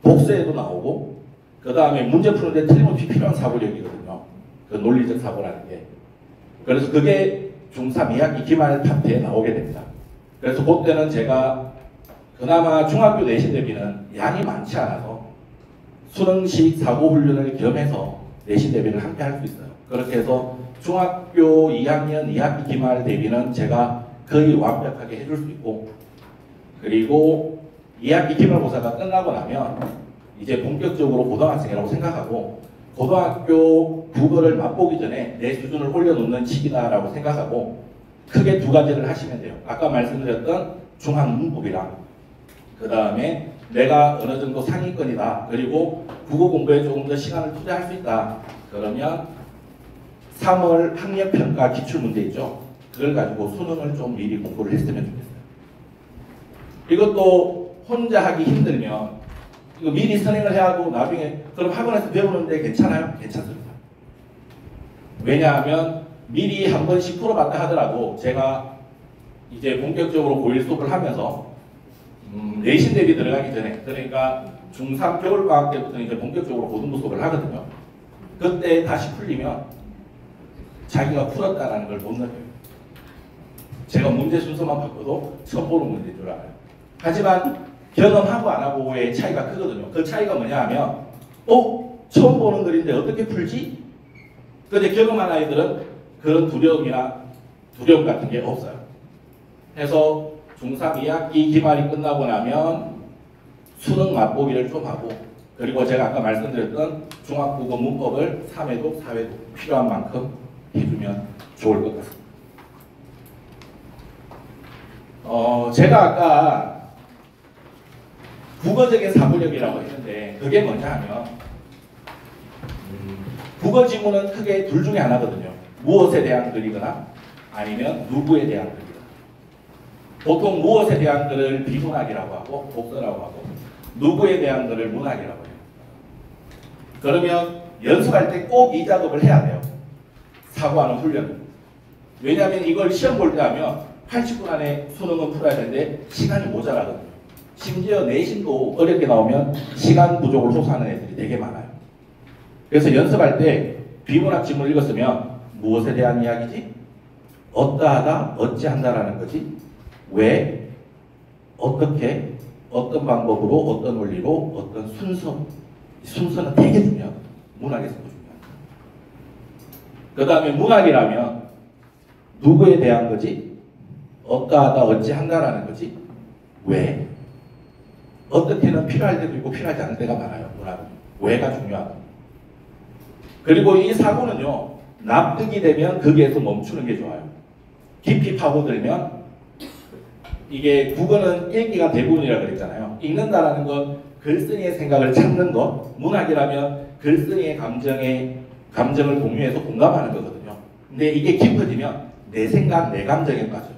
복수에도 나오고 그 다음에 문제 푸는데 틀림없이 필요한 사고력이거든요. 그 논리적 사고라는 게. 그래서 그게 중3 2학기 기말 파트에 나오게 됩니다. 그래서 그때는 제가 그나마 중학교 내신 대비는 양이 많지 않아서 수능식 사고훈련을 겸해서 내신 대비를 함께 할 수 있어요. 그렇게 해서 중학교 2학년 2학기 기말 대비는 제가 거의 완벽하게 해줄 수 있고, 그리고 2학기 기말고사가 끝나고 나면 이제 본격적으로 고등학생이라고 생각하고 고등학교 국어를 맛보기 전에 내 수준을 올려놓는 시기다라고 생각하고 크게 두 가지를 하시면 돼요. 아까 말씀드렸던 중학문법이랑 그 다음에 내가 어느 정도 상위권이다. 그리고 국어 공부에 조금 더 시간을 투자할 수 있다. 그러면 3월 학력평가 기출문제 있죠. 그걸 가지고 수능을 좀 미리 공부를 했으면 좋겠어요. 이것도 혼자 하기 힘들면 이거 미리 선행을 해야 하고 나중에 그럼 학원에서 배우는데 괜찮아요? 괜찮습니다. 왜냐하면 미리 한 번씩 풀어봤다 하더라도 제가 이제 본격적으로 고1 수업을 하면서 내신 대비 들어가기 전에, 그러니까 중3 겨울방학 때부터 이제 본격적으로 고등부 수업을 하거든요. 그때 다시 풀리면 자기가 풀었다라는 걸 못 느껴요. 제가 문제 순서만 바꿔도 처음 보는 문제인 줄 알아요. 하지만 경험하고 안 하고의 차이가 크거든요. 그 차이가 뭐냐 하면 처음 보는 글인데 어떻게 풀지? 근데 경험한 아이들은 그런 두려움 같은 게 없어요. 그래서 중3 2학기 기말이 끝나고 나면 수능 맛보기를 좀 하고, 그리고 제가 아까 말씀드렸던 중학국어 문법을 3회독, 4회독 필요한 만큼 해주면 좋을 것 같습니다. 제가 아까 국어적인 사고력이라고 했는데 그게 뭐냐 하면 국어 지문은 크게 둘 중에 하나거든요. 무엇에 대한 글이거나 아니면 누구에 대한 글이거나. 보통 무엇에 대한 글을 비문학이라고 하고 독서라고 하고 누구에 대한 글을 문학이라고 해요. 그러면 연습할 때 꼭 이 작업을 해야 돼요. 사고하는 훈련을. 왜냐하면 이걸 시험 볼 때 하면 80분 안에 수능은 풀어야 되는데 시간이 모자라거든요. 심지어 내신도 어렵게 나오면 시간 부족을 호소하는 애들이 되게 많아요. 그래서 연습할 때 비문학 지문을 읽었으면 무엇에 대한 이야기지? 어떠하다, 어찌한다라는 거지? 왜? 어떻게? 어떤 방법으로? 어떤 원리로? 어떤 순서? 순서는 되게 중요하거든요. 문학에서도 중요합니다. 그 다음에 문학이라면 누구에 대한 거지? 어떠하다 어찌한다라는 거지. 왜? 어떻게는 필요할 때도 있고 필요하지 않을 때가 많아요. 문학은. 왜가 중요하다. 그리고 이 사고는요. 납득이 되면 거기에서 멈추는 게 좋아요. 깊이 파고들면 이게 국어는 읽기가 대부분이라고 그랬잖아요. 읽는다라는 건 글쓴이의 생각을 찾는 것. 문학이라면 글쓴이의 감정을 공유해서 공감하는 거거든요. 근데 이게 깊어지면 내 생각, 내 감정에 빠져요.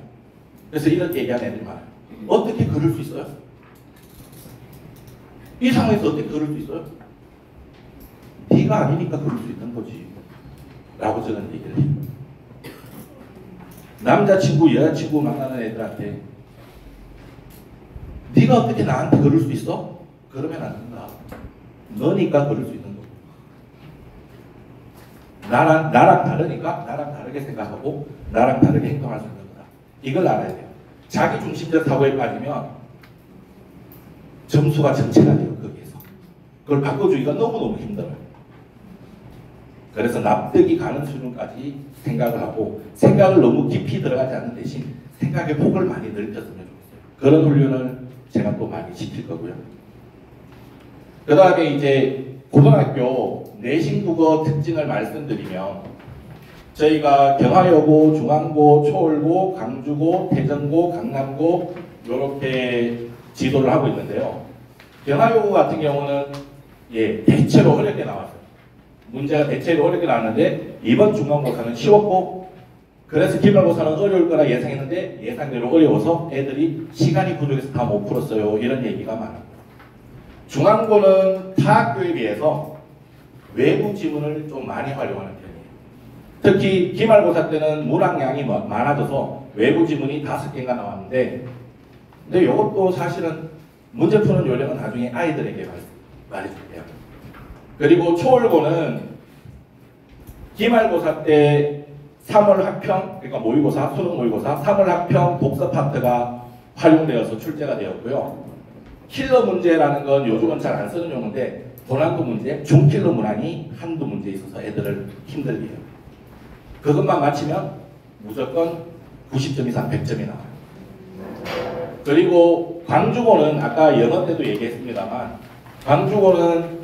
그래서 이렇게 얘기하는 애들이 많아요. 어떻게 그럴 수 있어요? 이 상황에서 어떻게 그럴 수 있어요? 네가 아니니까 그럴 수 있는 거지. 라고 저는 얘기를 해요. 남자친구, 여자친구 만나는 애들한테 네가 어떻게 나한테 그럴 수 있어? 그러면 안 된다. 너니까 그럴 수 있는 거고. 나랑 다르니까 나랑 다르게 생각하고 나랑 다르게 행동할 수 있는 거다. 이걸 알아야 돼요. 자기중심적 사고에 빠지면 점수가 전체가 돼요. 거기에서. 그걸 바꿔주기가 너무너무 힘들어요. 그래서 납득이 가는 수준까지 생각을 하고 생각을 너무 깊이 들어가지 않는 대신 생각의 폭을 많이 넓혔으면 좋겠어요. 그런 훈련을 제가 또 많이 시킬 거고요. 그 다음에 이제 고등학교 내신국어 특징을 말씀드리면 저희가 경하여고, 중앙고, 초월고, 강주고, 대전고, 강남고 이렇게 지도를 하고 있는데요. 경하여고 같은 경우는 대체로 어렵게 나왔어요. 문제가 대체로 어렵게 나왔는데 이번 중간고사는 쉬웠고 그래서 기말고사는 어려울 거라 예상했는데 예상대로 어려워서 애들이 시간이 부족해서 다 못 풀었어요. 이런 얘기가 많아요. 중앙고는 타 학교에 비해서 외부 지문을 좀 많이 활용하는 편이에요. 특히 기말고사 때는 문항량이 많아져서 외부 지문이 5개가 나왔는데 근데 이것도 사실은 문제 푸는 요령은 나중에 아이들에게 말해줄게요. 그리고 초월고는 기말고사 때 3월 학평, 그러니까 모의고사, 수능 모의고사, 3월 학평 독서 파트가 활용되어서 출제가 되었고요. 킬러 문제라는 건 요즘은 잘 안 쓰는 용어인데 고난도 문제, 중킬러 문항이 한두 문제 있어서 애들을 힘들게 해요. 그것만 맞히면 무조건 90점 이상 100점이 나와요. 그리고 광주고는 아까 영어 때도 얘기했습니다만 광주고는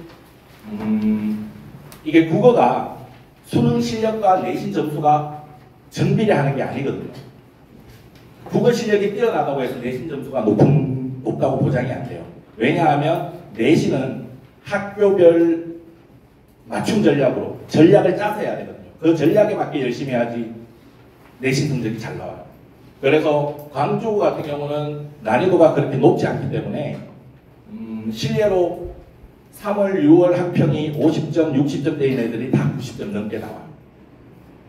이게 국어가 수능 실력과 내신 점수가 정비례하는 게 아니거든요. 국어 실력이 뛰어나다고 해서 내신 점수가 높다고 보장이 안 돼요. 왜냐하면 내신은 학교별 맞춤 전략으로 전략을 짜서 해야 되거든요. 그 전략에 맞게 열심히 해야지 내신 성적이 잘 나와요. 그래서 광주 같은 경우는 난이도가 그렇게 높지 않기 때문에 실례로 3월, 6월 학평이 50점, 60점대인 애들이 다 90점 넘게 나와요.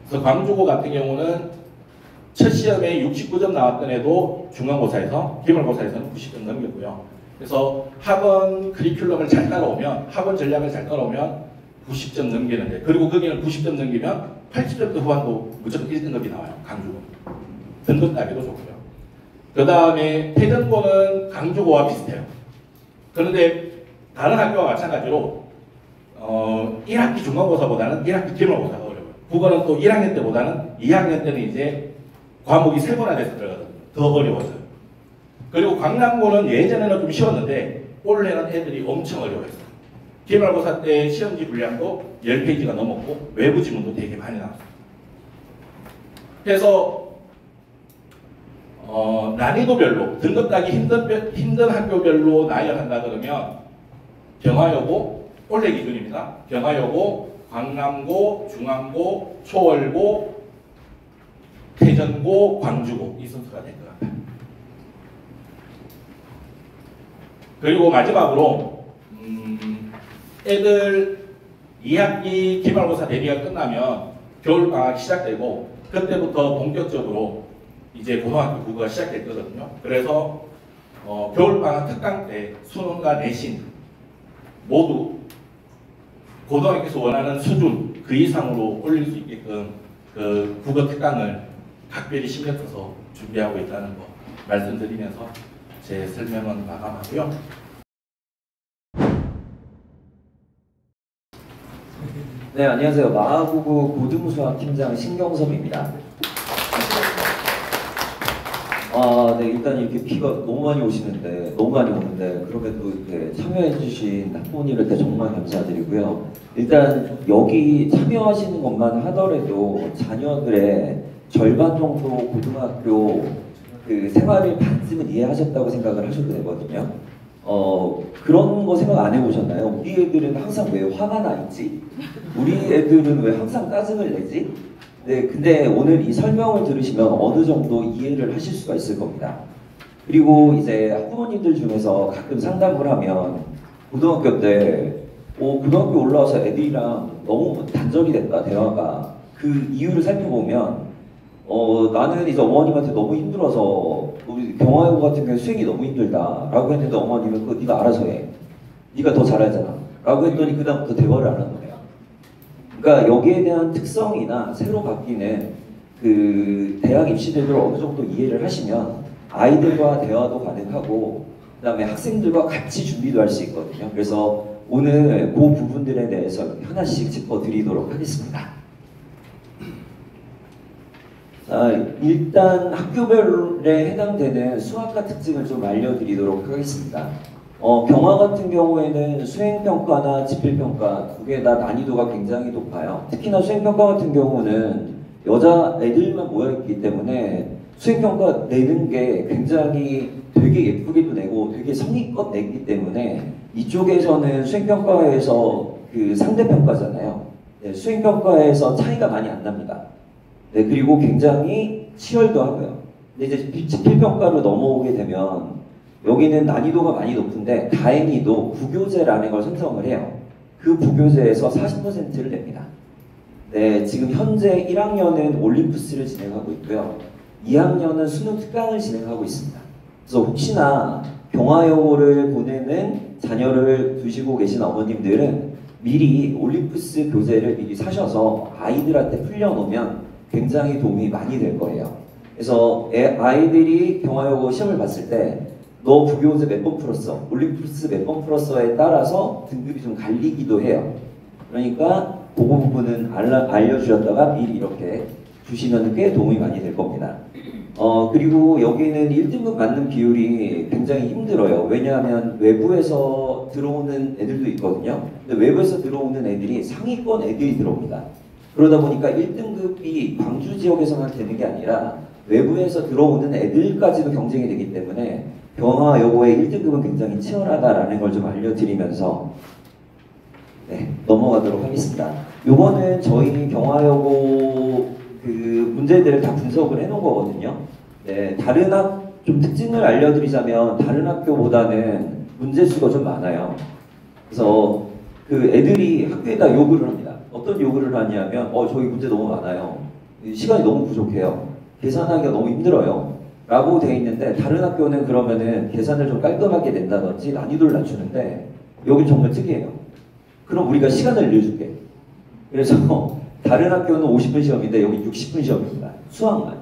그래서 광주고 같은 경우는 첫 시험에 69점 나왔던 애도 중간고사에서, 기말고사에서는 90점 넘겼고요. 그래서 학원 커리큘럼을 잘 따라오면, 학원 전략을 잘 따라오면 90점 넘기는데, 그리고 거기는 90점 넘기면 80점대 후반도 무조건 1등급이 나와요. 강주고. 등급 따기도 좋고요. 그 다음에 태전고는 강주고와 비슷해요. 그런데 다른 학교와 마찬가지로 1학기 중간고사보다는 1학기 기말고사가 어려워요. 국어는 또 1학년 때보다는 2학년 때는 이제 과목이 세분화돼서 들어가거든요. 더 어려워져요. 그리고 강남고는 예전에는 좀 쉬웠는데 올해는 애들이 엄청 어려워했어요. 기말고사 때 시험지 분량도 10페이지가 넘었고 외부 지문도 되게 많이 나왔어요. 그래서 난이도별로 등급 따기 힘든 학교별로 나열한다 그러면 경하여고, 올해 기준입니다. 경하여고, 광남고, 중앙고, 초월고, 태전고, 광주고 이 순서가 될 것 같아요. 그리고 마지막으로 애들 2학기 기말고사 대비가 끝나면 겨울방학 시작되고 그때부터 본격적으로 이제 고등학교 국어가 시작될 거거든요. 그래서 겨울방학 특강 때 수능과 내신 모두 고등학교에서 원하는 수준 그 이상으로 올릴 수 있게끔 그 국어 특강을 각별히 신경 써서 준비하고 있다는 거 말씀드리면서 제 설명은 마감하고요. 네, 안녕하세요. 마하구구 고등수학 팀장 신경섭입니다. 네, 일단 이렇게 비가 너무 많이 오는데 그럼에도 이렇게 참여해주신 학부모님한테 정말 감사드리고요. 일단 여기 참여하시는 것만 하더라도 자녀들의 절반 정도 고등학교 그 생활을 반쯤은 이해하셨다고 생각을 하셔도 되거든요. 그런 거 생각 안 해보셨나요? 우리 애들은 항상 왜 화가 나 있지? 우리 애들은 왜 항상 짜증을 내지? 네, 근데 오늘 이 설명을 들으시면 어느 정도 이해를 하실 수가 있을 겁니다. 그리고 이제 학부모님들 중에서 가끔 상담을 하면 고등학교 때 고등학교 올라와서 애들이랑 너무 단절이 됐다, 대화가. 그 이유를 살펴보면 나는 이제 어머님한테 너무 힘들어서 우리 경화여고 같은 경우에 수행이 너무 힘들다 라고 했는데 어머님은 그거 네가 알아서 해. 네가 더 잘하잖아 라고 했더니 그 다음부터 대화를 안 하는 거예요. 그러니까 여기에 대한 특성이나 새로 바뀌는 그 대학 입시들을 어느 정도 이해를 하시면 아이들과 대화도 가능하고 그 다음에 학생들과 같이 준비도 할 수 있거든요. 그래서 오늘 그 부분들에 대해서 하나씩 짚어드리도록 하겠습니다. 자, 일단 학교별에 해당되는 수학과 특징을 좀 알려드리도록 하겠습니다. 경화 같은 경우에는 수행평가나 지필평가 두 개 다 난이도가 굉장히 높아요. 특히나 수행평가 같은 경우는 여자 애들만 모여있기 때문에 수행평가 내는 게 굉장히 되게 예쁘게도 내고 되게 성의껏 내기 때문에 이쪽에서는 수행평가에서 그 상대평가잖아요. 네, 수행평가에서 차이가 많이 안 납니다. 네, 그리고 굉장히 치열도 하고요. 근데 이제 지필평가로 넘어오게 되면 여기는 난이도가 많이 높은데 다행히도 부교재라는 걸 선정을 해요. 그 부교재에서 40%를 냅니다. 네, 지금 현재 1학년은 올림푸스를 진행하고 있고요. 2학년은 수능 특강을 진행하고 있습니다. 그래서 혹시나 경화여고를 보내는 자녀를 두시고 계신 어머님들은 미리 올림푸스 교재를 미리 사셔서 아이들한테 풀려놓으면 굉장히 도움이 많이 될 거예요. 그래서 아이들이 경화여고 시험을 봤을 때 너 부교재 몇 번 풀었어? 올림푸스 몇 번 풀었어에 따라서 등급이 좀 갈리기도 해요. 그러니까 그 부분은 알려주셨다가 미리 이렇게 주시면 꽤 도움이 많이 될 겁니다. 그리고 여기는 1등급 맞는 비율이 굉장히 힘들어요. 왜냐하면 외부에서 들어오는 애들도 있거든요. 근데 외부에서 들어오는 애들이 상위권 애들이 들어옵니다. 그러다 보니까 1등급이 광주 지역에서만 되는 게 아니라 외부에서 들어오는 애들까지도 경쟁이 되기 때문에 경화여고의 1등급은 굉장히 치열하다라는 걸 좀 알려드리면서 넘어가도록 하겠습니다. 요거는 저희 경화여고 그 문제들을 다 분석을 해놓은 거거든요. 네, 좀 특징을 알려드리자면 다른 학교보다는 문제수가 좀 많아요. 그래서 그 애들이 학교에다 요구를 합니다. 어떤 요구를 하냐면 저희 문제 너무 많아요. 시간이 너무 부족해요. 계산하기가 너무 힘들어요. 라고 돼 있는데 다른 학교는 그러면은 계산을 좀 깔끔하게 낸다든지 난이도를 낮추는데 여긴 정말 특이해요. 그럼 우리가 시간을 늘려줄게. 그래서 다른 학교는 50분 시험인데 여기 60분 시험입니다. 수학만.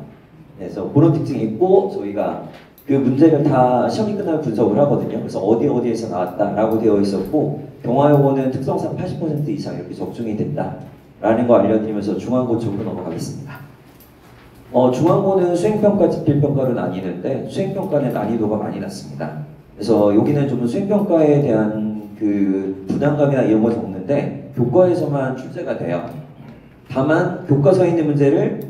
그래서 그런 특징이 있고 저희가 그 문제를 다 시험이 끝나면 분석을 하거든요. 그래서 어디에서 나왔다라고 되어 있었고 경화여고는 특성상 80% 이상 이렇게 적중이 됐다라는 거 알려드리면서 중앙고 쪽으로 넘어가겠습니다. 중앙고는 수행평가, 지필평가로 나뉘는데 수행평가는 난이도가 많이 낮습니다. 그래서 여기는 좀 수행평가에 대한 그 부담감이나 이런 건 없는데 교과에서만 출제가 돼요. 다만 교과서에 있는 문제를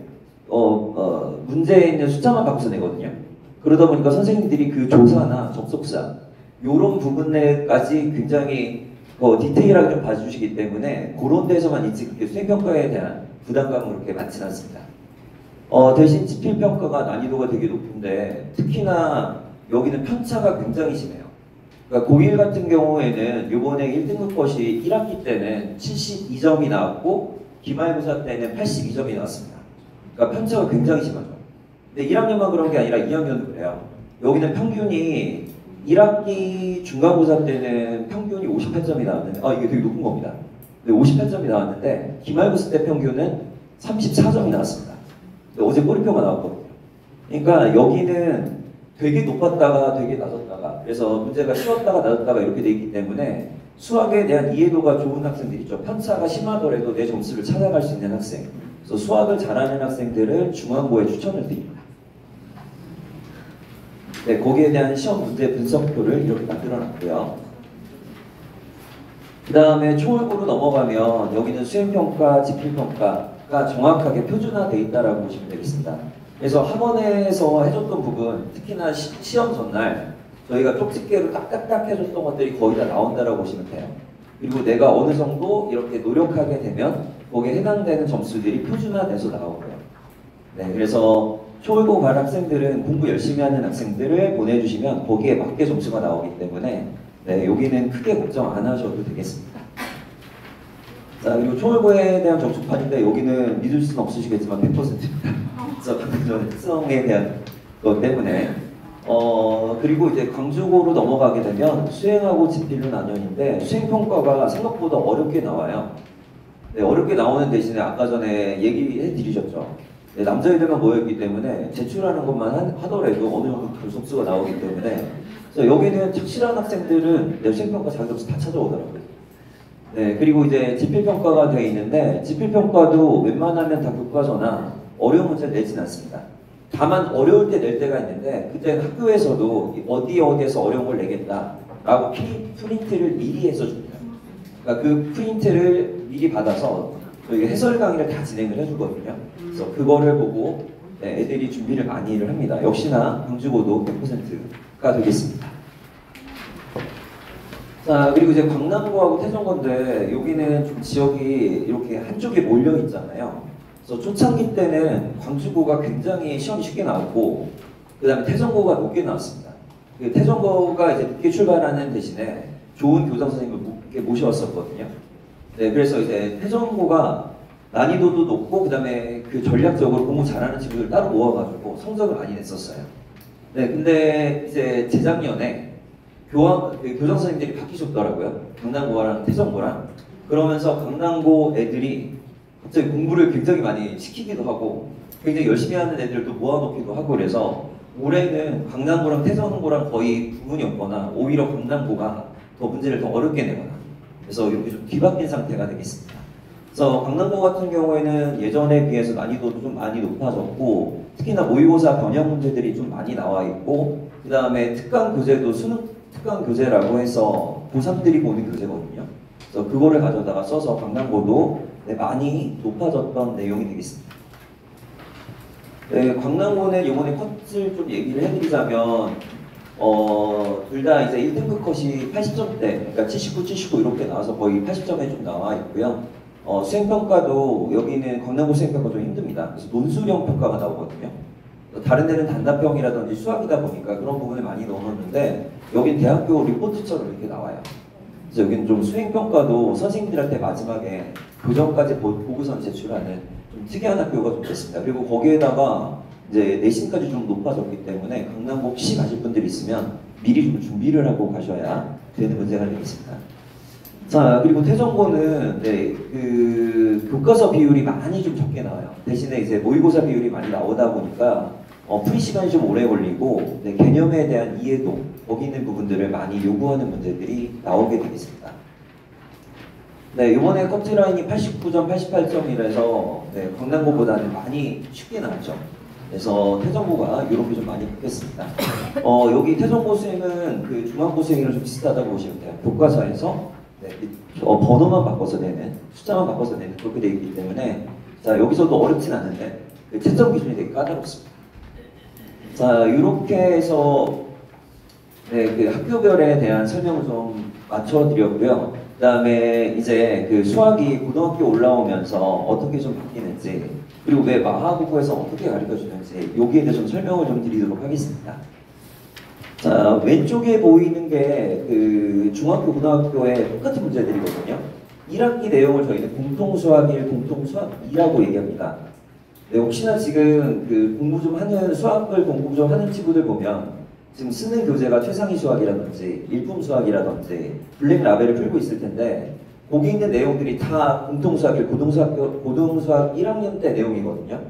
문제에 있는 숫자만 바꿔서 내거든요. 그러다 보니까 선생님들이 그 조사나 접속사 이런 부분에까지 굉장히 디테일하게 좀 봐주시기 때문에 그런 데서만 있지 그렇게 수행평가에 대한 부담감은 그렇게 많지는 않습니다. 대신 지필평가가 난이도가 되게 높은데 특히나 여기는 편차가 굉장히 심해요. 그러니까 고1 같은 경우에는 이번에 1등급 것이 1학기 때는 72점이 나왔고 기말고사 때는 82점이 나왔습니다. 그러니까 편차가 굉장히 심하죠. 근데 1학년만 그런 게 아니라 2학년도 그래요. 여기는 평균이 1학기 중간고사 때는 평균이 58점이 나왔는데 이게 되게 높은 겁니다. 58점이 나왔는데 기말고사 때 평균은 34점이 나왔습니다. 어제 꼬리표가 나왔거든요. 그러니까 여기는 되게 높았다가 되게 낮았다가 그래서 문제가 쉬웠다가 낮았다가 이렇게 돼 있기 때문에 수학에 대한 이해도가 좋은 학생들 있죠. 편차가 심하더라도 내 점수를 찾아갈 수 있는 학생. 그래서 수학을 잘하는 학생들을 중앙고에 추천을 드립니다. 네, 거기에 대한 시험 문제 분석표를 이렇게 만들어놨고요. 그 다음에 초월고로 넘어가면 여기는 수행평가, 지필평가가 정확하게 표준화되어 있다고 보시면 되겠습니다. 그래서 학원에서 해줬던 부분, 특히나 시험 전날 저희가 쪽집게로 딱딱딱 해줬던 것들이 거의 다 나온다고 보시면 돼요. 그리고 내가 어느 정도 이렇게 노력하게 되면 거기에 해당되는 점수들이 표준화돼서 나오고요. 네, 그래서 초월고 갈 학생들은 공부 열심히 하는 학생들을 보내주시면 거기에 맞게 점수가 나오기 때문에 네, 여기는 크게 걱정 안 하셔도 되겠습니다. 자, 그리고 초월고에 대한 점수판인데 여기는 믿을 수는 없으시겠지만 100%입니다. 그래서 그런 특성에 대한 것 때문에 그리고 이제 광주고로 넘어가게 되면 수행하고 지필로 나뉘는데 수행평가가 생각보다 어렵게 나와요. 네, 어렵게 나오는 대신에 아까 전에 얘기해 드리셨죠. 네, 남자애들만 모였기 때문에 제출하는 것만 하더라도 어느 정도 불속수가 나오기 때문에 그래서 여기는 착실한 학생들은 내 수행평가 자격증 다 찾아오더라고요. 네, 그리고 이제 지필평가가 되어 있는데 지필평가도 웬만하면 다 교과서나 어려운 문제를 내진 않습니다. 다만 어려울 때 낼 때가 있는데 그때는 학교에서도 어디에서 어려운 걸 내겠다라고 프린트를 미리 해서 줍니다. 그러니까 그 프린트를 미리 받아서 저희가 해설 강의를 다 진행을 해주거든요. 그래서 그거를 보고 네, 애들이 준비를 많이를 합니다. 역시나 광주고도 100%가 되겠습니다. 자, 그리고 이제 광남고하고 태종고인데 여기는 좀 지역이 이렇게 한쪽에 몰려 있잖아요. 그래서 초창기 때는 광주고가 굉장히 시험이 쉽게 나왔고 그 다음에 태종고가 높게 나왔습니다. 그 태종고가 이제 늦게 출발하는 대신에 좋은 교장 선생님을 모셔왔었거든요. 네, 그래서 이제 태종고가 난이도도 높고 그 다음에 그 전략적으로 공부 잘하는 친구들 따로 모아가지고 성적을 많이 냈었어요. 네, 근데 이제 재작년에 교장 선생님들이 바뀌셨더라고요. 강남고랑 태종고랑. 그러면서 강남고 애들이 갑자기 공부를 굉장히 많이 시키기도 하고 굉장히 열심히 하는 애들도 모아놓기도 하고 그래서 올해는 강남고랑 태종고랑 거의 구분이 없거나 오히려 강남고가 더 문제를 더 어렵게 내거나 그래서 이렇게 좀 뒤바뀐 상태가 되겠습니다. 그래서 강남고 같은 경우에는 예전에 비해서 난이도도 좀 많이 높아졌고 특히나 모의고사 변형 문제들이 좀 많이 나와 있고 그 다음에 특강 교재도 수능 특강 교재라고 해서 고3들이 보는 교재거든요. 그래서 그거를 가져다가 써서 강남고도 네, 많이 높아졌던 내용이 되겠습니다. 네, 강남고는 이번에 컷을 좀 얘기를 해드리자면 둘 다 이제 1등급 컷이 80점대, 그러니까 79, 79 이렇게 나와서 거의 80점에 좀 나와 있고요. 수행평가도 여기는 강남고 수행평가 좀 힘듭니다. 그래서 논술형 평가가 나오거든요. 다른 데는 단답형이라든지 수학이다 보니까 그런 부분을 많이 넣어놓는데 여긴 대학교 리포트처럼 이렇게 나와요. 그래서 여기는 좀 수행평가도 선생님들한테 마지막에 교정까지 보고선 제출하는 좀 특이한 학교가 좀 됐습니다. 그리고 거기에다가 이제 내신까지 좀 높아졌기 때문에 강남고 혹시 가실 분들이 있으면 미리 좀 준비를 하고 가셔야 되는 문제가 되겠습니다. 자, 그리고 태종고는 네, 그 교과서 비율이 많이 좀 적게 나와요. 대신에 이제 모의고사 비율이 많이 나오다 보니까 풀이 시간이 좀 오래 걸리고 네, 개념에 대한 이해도 거기 있는 부분들을 많이 요구하는 문제들이 나오게 되겠습니다. 네, 이번에 컷라인이 89점, 88점이라서 네, 강남고보다는 많이 쉽게 나왔죠. 그래서 태종고가 이렇게 좀 많이 바뀌었습니다. 여기 태종고 수행은 그 중앙고 수행이랑 좀 비슷하다고 보시면 돼요. 교과서에서 네, 번호만 바꿔서 내는, 숫자만 바꿔서 내는 그렇게 되어 있기 때문에 자, 여기서도 어렵진 않은데 그 채점 기준이 되게 까다롭습니다. 자, 이렇게 해서 네, 그 학교별에 대한 설명을 좀 맞춰드렸고요. 그 다음에 이제 그 수학이 고등학교 올라오면서 어떻게 좀 바뀌는지 그리고 왜 마하고고에서 어떻게 가르쳐주는지 여기에 대해서 좀 설명을 좀 드리도록 하겠습니다. 자, 왼쪽에 보이는 게 그 중학교, 고등학교의 똑같은 문제들이거든요. 1학기 내용을 저희는 공통수학 1, 공통수학 2라고 얘기합니다. 네, 혹시나 지금 그 공부 좀 하는 수학을 공부 좀 하는 친구들 보면 지금 쓰는 교재가 최상위 수학이라든지 일품 수학이라든지 블랙 라벨을 풀고 있을 텐데 거기 있는 내용들이 다 공통수학 1, 고등수학 1학년 때 내용이거든요.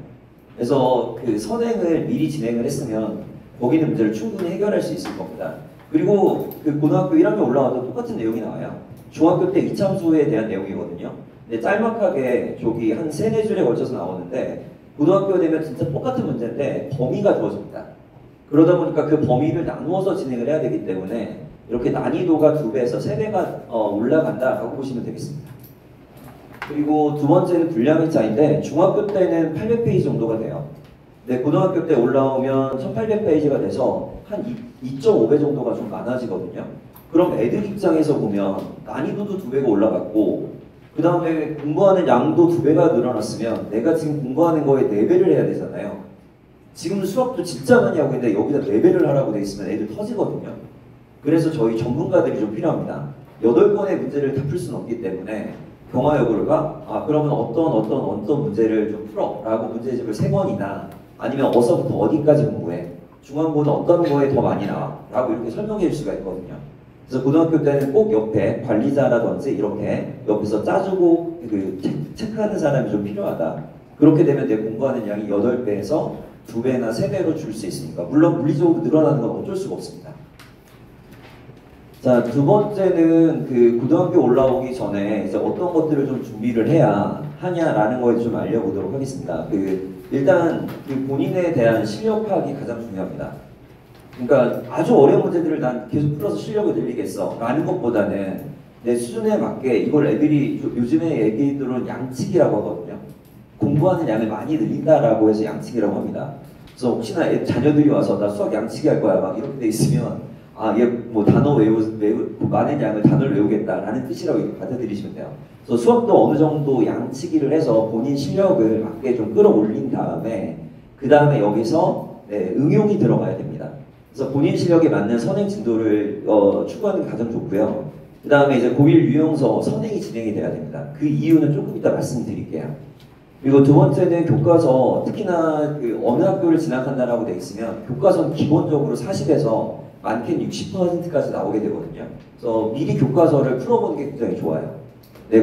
그래서 그 선행을 미리 진행을 했으면 거기 있는 문제를 충분히 해결할 수 있을 겁니다. 그리고 그 고등학교 1학년 올라와도 똑같은 내용이 나와요. 중학교 때 이참수에 대한 내용이거든요. 근데 짤막하게 저기 한 3-4줄에 걸쳐서 나오는데 고등학교 되면 진짜 똑같은 문제인데 범위가 주어집니다. 그러다 보니까 그 범위를 나누어서 진행을 해야 되기 때문에 이렇게 난이도가 2배에서 3배가 올라간다라고 보시면 되겠습니다. 그리고 두 번째는 분량의 차이인데 중학교 때는 800페이지 정도가 돼요. 근데 고등학교 때 올라오면 1800페이지가 돼서 한 2.5배 정도가 좀 많아지거든요. 그럼 애들 입장에서 보면 난이도도 2배가 올라갔고 그 다음에 공부하는 양도 2배가 늘어났으면 내가 지금 공부하는 거에 4배를 해야 되잖아요. 지금 수학도 진짜 많이 하고 있는데 여기다 4배를 하라고 돼 있으면 애들 터지거든요. 그래서 저희 전문가들이 좀 필요합니다. 8번의 문제를 다 풀 수는 없기 때문에 경화여고가 그러면 어떤 문제를 좀 풀어 라고 문제집을 3번이나 아니면 어서부터 어디까지 공부해 중간고는 어떤 거에 더 많이 나와 라고 이렇게 설명해 줄 수가 있거든요. 그래서 고등학교 때는 꼭 옆에 관리자라든지 이렇게 옆에서 짜주고 체크하는 사람이 좀 필요하다. 그렇게 되면 내 공부하는 양이 8배에서 2배나 3배로 줄 수 있으니까 물론 물리적으로 늘어나는 건 어쩔 수가 없습니다. 자, 두 번째는 그 고등학교 올라오기 전에 이제 어떤 것들을 좀 준비를 해야 하냐라는 거에 좀 알려보도록 하겠습니다. 일단 본인에 대한 실력 파악이 가장 중요합니다. 그러니까 아주 어려운 문제들을 난 계속 풀어서 실력을 늘리겠어 라는 것보다는 내 수준에 맞게 이걸 애들이 요즘에 애기들은 양치기라고 하거든요. 공부하는 양을 많이 늘린다라고 해서 양치기라고 합니다. 그래서 혹시나 자녀들이 와서 나 수학 양치기 할 거야 막 이렇게 돼 있으면 얘 뭐 단어 많은 양을 단어를 외우겠다라는 뜻이라고 이렇게 받아들이시면 돼요. 그래서 수학도 어느 정도 양치기를 해서 본인 실력을 맞게 좀 끌어올린 다음에 그 다음에 여기서 응용이 들어가야 됩니다. 그래서 본인 실력에 맞는 선행 진도를 추구하는 게 가장 좋고요. 그 다음에 이제 고1 유형서 선행이 진행이 돼야 됩니다. 그 이유는 조금 이따 말씀드릴게요. 그리고 두 번째는 교과서, 특히나 어느 학교를 진학한다라고 돼 있으면 교과서는 기본적으로 40에서 많게는 60%까지 나오게 되거든요. 그래서 미리 교과서를 풀어보는 게 굉장히 좋아요.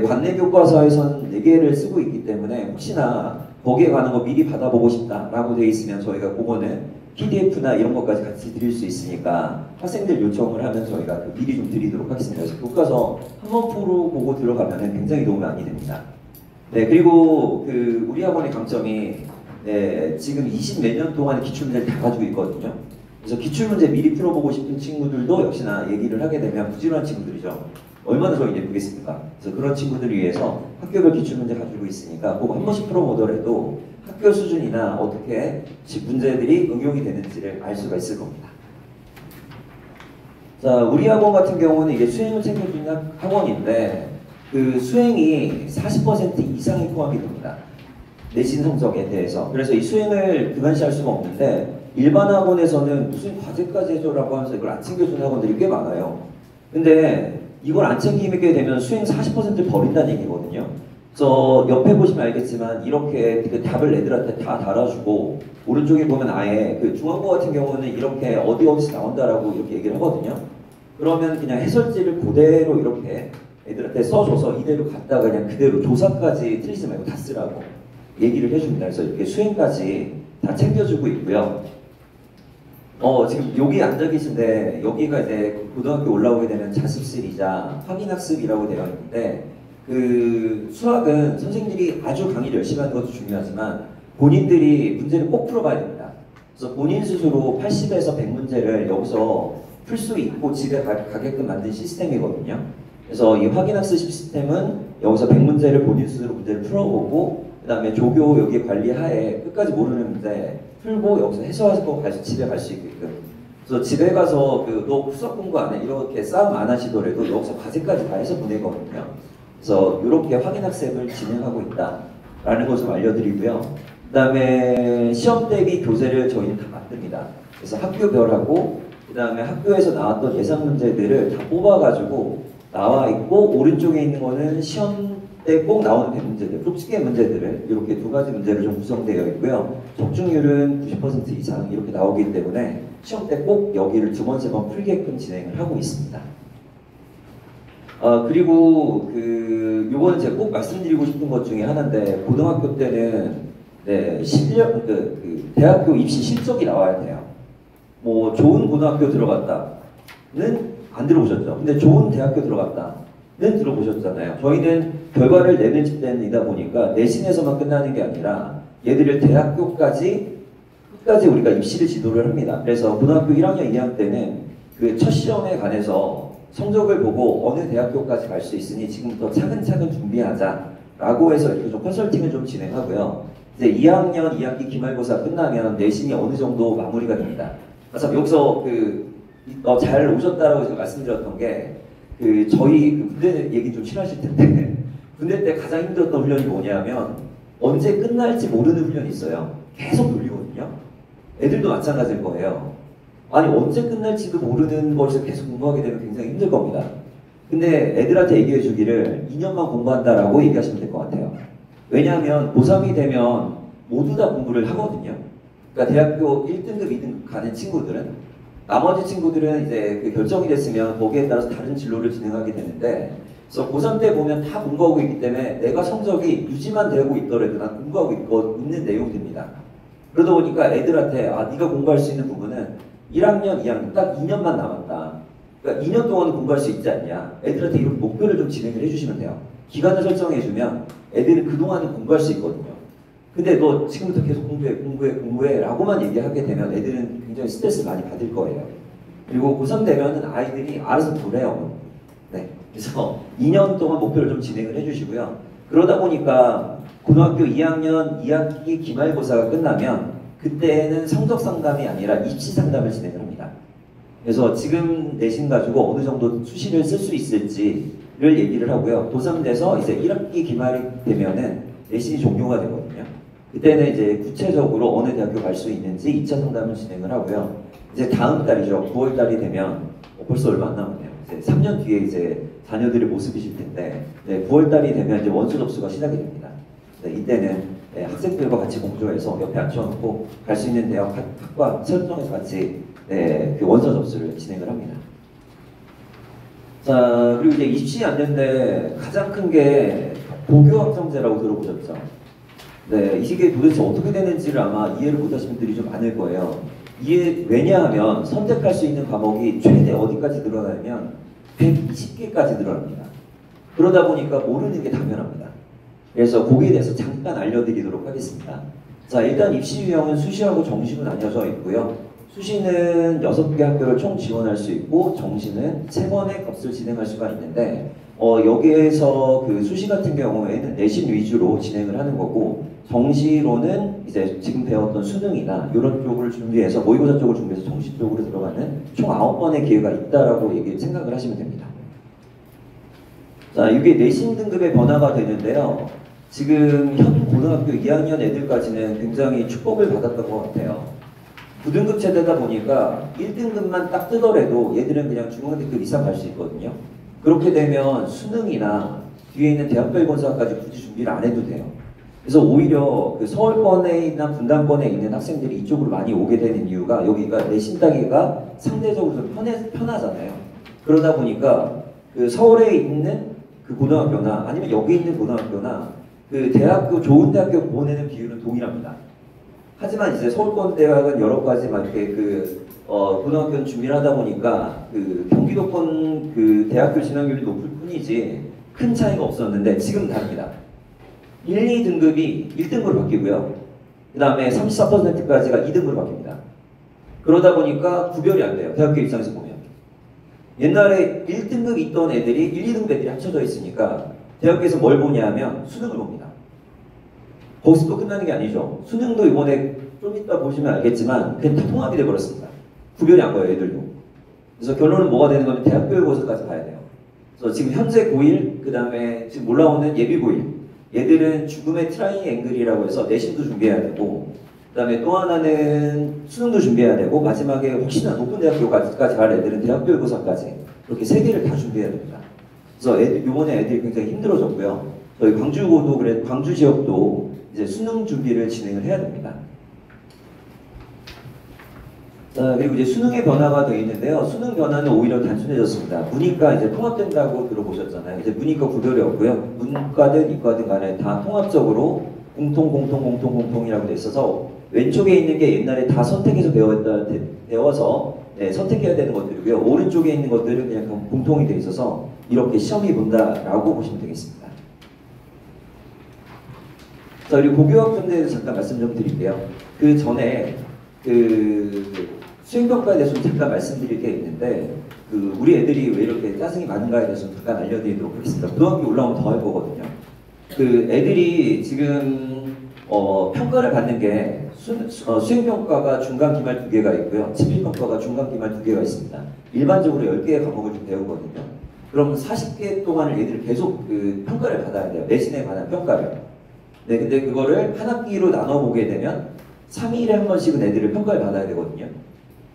관내 교과서에선 4개를 쓰고 있기 때문에 혹시나 거기에 관한 거 미리 받아보고 싶다라고 돼 있으면 저희가 그거는 PDF나 이런 것까지 같이 드릴 수 있으니까 학생들 요청을 하면 저희가 미리 좀 드리도록 하겠습니다. 그래서 교과서 한번 보고 들어가면 굉장히 도움이 많이 됩니다. 그리고 우리 학원의 강점이 지금 20 몇 년 동안의 기출문제를 다 가지고 있거든요. 그래서 기출문제 미리 풀어보고 싶은 친구들도 역시나 얘기를 하게 되면 부지런한 친구들이죠. 얼마나 저희 예쁘겠습니까? 그래서 그런 친구들을 위해서 학교별 기출문제 가지고 있으니까 꼭 한 번씩 풀어보더라도 학교 수준이나 어떻게 문제들이 응용이 되는지를 알 수가 있을 겁니다. 자, 우리 학원 같은 경우는 이게 수행을 챙겨주는 학원인데 수행이 40% 이상이 포함이 됩니다. 내신 성적에 대해서. 그래서 이 수행을 등한시할 수가 없는데 일반 학원에서는 무슨 과제까지 해줘라고 하면서 이걸 안 챙겨주는 학원들이 꽤 많아요. 근데 이걸 안 챙기게 되면 수행 40%를 버린다는 얘기거든요. 그래서 옆에 보시면 알겠지만 이렇게 답을 애들한테 다 달아주고 오른쪽에 보면 아예 중앙고 같은 경우는 이렇게 어디서 나온다라고 이렇게 얘기를 하거든요. 그러면 그냥 해설지를 그대로 이렇게 애들한테 써줘서 이대로 갖다가 그냥 그대로 조사까지 틀리지 말고 다 쓰라고 얘기를 해줍니다. 그래서 이렇게 수행까지 다 챙겨주고 있고요. 지금 여기 앉아 계신데 여기가 이제 고등학교 올라오게 되면 자습실이자 확인학습이라고 되어 있는데 수학은 선생님들이 아주 강의를 열심히 하는 것도 중요하지만 본인들이 문제를 꼭 풀어봐야 됩니다. 그래서 본인 스스로 80에서 100문제를 여기서 풀 수 있고 집에 가게끔 만든 시스템이거든요. 그래서 이 확인학습 시스템은 여기서 100문제를 본인 스스로 문제를 풀어보고 그 다음에 조교 여기 관리하에 끝까지 모르는 문제 풀고 여기서 해소하고 집에 갈 수 있게끔. 그래서 집에 가서 너 수학 공부 안 해? 이렇게 싸움 안 하시더라도 여기서 과제까지 다 해서 보내거든요. 그래서 이렇게 확인학습을 진행하고 있다라는 것을 알려드리고요. 그 다음에 시험 대비 교재를 저희는 다 만듭니다. 그래서 학교별하고 그 다음에 학교에서 나왔던 예상 문제들을 다 뽑아가지고 나와 있고 오른쪽에 있는 거는 시험 때 꼭 나오는 문제들, 複식의 문제들을 이렇게 2가지 문제로 좀 구성되어 있고요. 적중률은 90% 이상 이렇게 나오기 때문에 시험 때 꼭 여기를 2번, 3번 풀게끔 진행을 하고 있습니다. 그리고 요거는 제가 꼭 말씀드리고 싶은 것 중에 하나인데 고등학교 때는 실력, 대학교 입시 실적이 나와야 돼요. 뭐 좋은 고등학교 들어갔다는 안 들어보셨죠? 근데 좋은 대학교 들어갔다. 들어보셨잖아요. 저희는 결과를 내는 집단이다 보니까 내신에서만 끝나는 게 아니라 얘들을 대학교까지 끝까지 우리가 입시를 지도를 합니다. 그래서 고등학교 1학년, 2학년 때는 그 첫 시험에 관해서 성적을 보고 어느 대학교까지 갈 수 있으니 지금부터 차근차근 준비하자라고 해서 이렇게 좀 컨설팅을 좀 진행하고요. 이제 2학년 2학기 기말고사 끝나면 내신이 어느 정도 마무리가 됩니다. 그래서 여기서 잘 오셨다라고 제가 말씀드렸던 게 저희 군대 얘기 좀 싫어하실 텐데 군대 때 가장 힘들었던 훈련이 뭐냐면 언제 끝날지 모르는 훈련이 있어요. 계속 돌리거든요. 애들도 마찬가지일 거예요. 아니 언제 끝날지도 모르는 것을 계속 공부하게 되면 굉장히 힘들 겁니다. 근데 애들한테 얘기해 주기를 2년만 공부한다라고 얘기하시면 될 것 같아요. 왜냐하면 고3이 되면 모두 다 공부를 하거든요. 그러니까 대학교 1등급, 2등급 가는 친구들은 나머지 친구들은 이제 결정이 됐으면 거기에 따라서 다른 진로를 진행하게 되는데 그래서 고3 때 보면 다 공부하고 있기 때문에 내가 성적이 유지만 되고 있더라도 난 공부하고 있는 내용들입니다. 그러다 보니까 애들한테 네가 공부할 수 있는 부분은 1학년, 2학년 딱 2년만 남았다. 그러니까 2년 동안은 공부할 수 있지 않냐. 애들한테 이런 목표를 좀 진행을 해주시면 돼요. 기간을 설정해주면 애들은 그동안은 공부할 수 있거든요. 근데 너 지금부터 계속 공부해 라고만 얘기하게 되면 애들은 굉장히 스트레스를 많이 받을 거예요. 그리고 고3 되면은 아이들이 알아서 그래요. 네. 그래서 2년 동안 목표를 좀 진행을 해주시고요. 그러다 보니까 고등학교 2학년 2학기 기말고사가 끝나면 그때는 성적 상담이 아니라 입시 상담을 진행을 합니다. 그래서 지금 내신 가지고 어느 정도 수시를 쓸 수 있을지를 얘기를 하고요. 고3 돼서 이제 1학기 기말이 되면은 내신이 종료가 되거든요. 그때는 이제 구체적으로 어느 대학교 갈 수 있는지 2차 상담을 진행을 하고요. 이제 다음 달이죠. 9월 달이 되면 벌써 얼마 안 남았네요. 이제 3년 뒤에 이제 자녀들의 모습이실 텐데 9월 달이 되면 이제 원서 접수가 시작이 됩니다. 이때는 학생들과 같이 공조해서 옆에 앉혀놓고 갈 수 있는 대학 학과 설정해서 같이 그 원서 접수를 진행을 합니다. 자, 그리고 이제 입시 안내인데 가장 큰 게 고교 학점제라고 들어보셨죠? 네, 이게 도대체 어떻게 되는지를 아마 이해를 못하시는 분들이 좀 많을 거예요. 왜냐하면 선택할 수 있는 과목이 최대 어디까지 늘어나면 120개까지 늘어납니다. 그러다 보니까 모르는 게 당연합니다. 그래서 거기에 대해서 잠깐 알려드리도록 하겠습니다. 자, 일단 입시 유형은 수시하고 정시로 나뉘어져 있고요. 수시는 6개 학교를 총 지원할 수 있고 정시는 3번의 값을 진행할 수가 있는데 여기에서 수시 같은 경우에는 내신 위주로 진행을 하는 거고 정시로는 이제 지금 배웠던 수능이나 이런 쪽을 준비해서 모의고사 쪽을 준비해서 정시 쪽으로 들어가는 총 9번의 기회가 있다라고 생각을 하시면 됩니다. 자, 이게 내신 등급의 변화가 되는데요. 지금 현 고등학교 2학년 애들까지는 굉장히 축복을 받았던 것 같아요. 9등급 체제다 보니까 1등급만 딱 뜨더라도 얘들은 그냥 중앙대급 이상 갈 수 있거든요. 그렇게 되면 수능이나 뒤에 있는 대학별 권사까지 굳이 준비를 안 해도 돼요. 그래서 오히려 서울권이나 분당권에 있는 학생들이 이쪽으로 많이 오게 되는 이유가 여기가 내신 따기가 상대적으로 좀 편하잖아요. 그러다 보니까 서울에 있는 고등학교나 아니면 여기 있는 고등학교나 대학교 좋은 대학교 보내는 비율은 동일합니다. 하지만 이제 서울권 대학은 여러 가지 막 이렇게 고등학교는 준비를 하다 보니까 경기도권 대학교 진학률이 높을 뿐이지 큰 차이가 없었는데 지금 다릅니다. 1, 2등급이 1등급으로 바뀌고요. 그 다음에 34%까지가 2등급으로 바뀝니다. 그러다 보니까 구별이 안 돼요. 대학교 입장에서 보면. 옛날에 1등급 있던 애들이 1, 2등급 애들이 합쳐져 있으니까 대학교에서 뭘 보냐면 수능을 봅니다. 거기서 또 끝나는 게 아니죠. 수능도 이번에 좀 이따 보시면 알겠지만 그냥 다 통합이 돼버렸습니다. 구별이 안 가요, 애들도. 그래서 결론은 뭐가 되는 거면 대학별 고사까지 봐야 돼요. 그래서 지금 현재 고1, 그 다음에 지금 올라오는 예비 고1 얘들은 죽음의 트라이앵글이라고 해서 내신도 준비해야 되고 그 다음에 또 하나는 수능도 준비해야 되고 마지막에 혹시나 높은 대학교까지 갈 애들은 대학별 고사까지 그렇게 3개를 다 준비해야 됩니다. 그래서 이번에 애들이 굉장히 힘들어졌고요. 저희 광주 지역도 이제 수능 준비를 진행을 해야 됩니다. 자, 그리고 이제 수능의 변화가 되어 있는데요. 수능 변화는 오히려 단순해졌습니다. 문이과 이제 통합된다고 들어보셨잖아요. 이제 문이과 구별이 없고요. 문과든 이과든 간에 다 통합적으로 공통이라고 돼 있어서 왼쪽에 있는 게 옛날에 다 선택해서 배워서 네, 선택해야 되는 것들이고요. 오른쪽에 있는 것들은 그냥 공통이 돼 있어서 이렇게 시험이 본다라고 보시면 되겠습니다. 자, 그리고 고교학점에 대해서 잠깐 말씀 좀 드릴게요. 그 전에 수행평가에 대해서 좀 잠깐 말씀드릴 게 있는데 우리 애들이 왜 이렇게 짜증이 많은가에 대해서 잠깐 알려드리도록 하겠습니다. 고등학교 올라오면 더 할 거거든요. 애들이 지금 평가를 받는 게 수행평가가 중간 기말 2개가 있고요. 지필평가가 중간 기말 2개가 있습니다. 일반적으로 10개의 과목을 좀 배우거든요. 그럼 40개 동안을 얘들이 계속 평가를 받아야 돼요. 내신에 관한 평가를. 네, 근데 그거를 한 학기로 나눠보게 되면 3일에 한 번씩은 애들을 평가를 받아야 되거든요.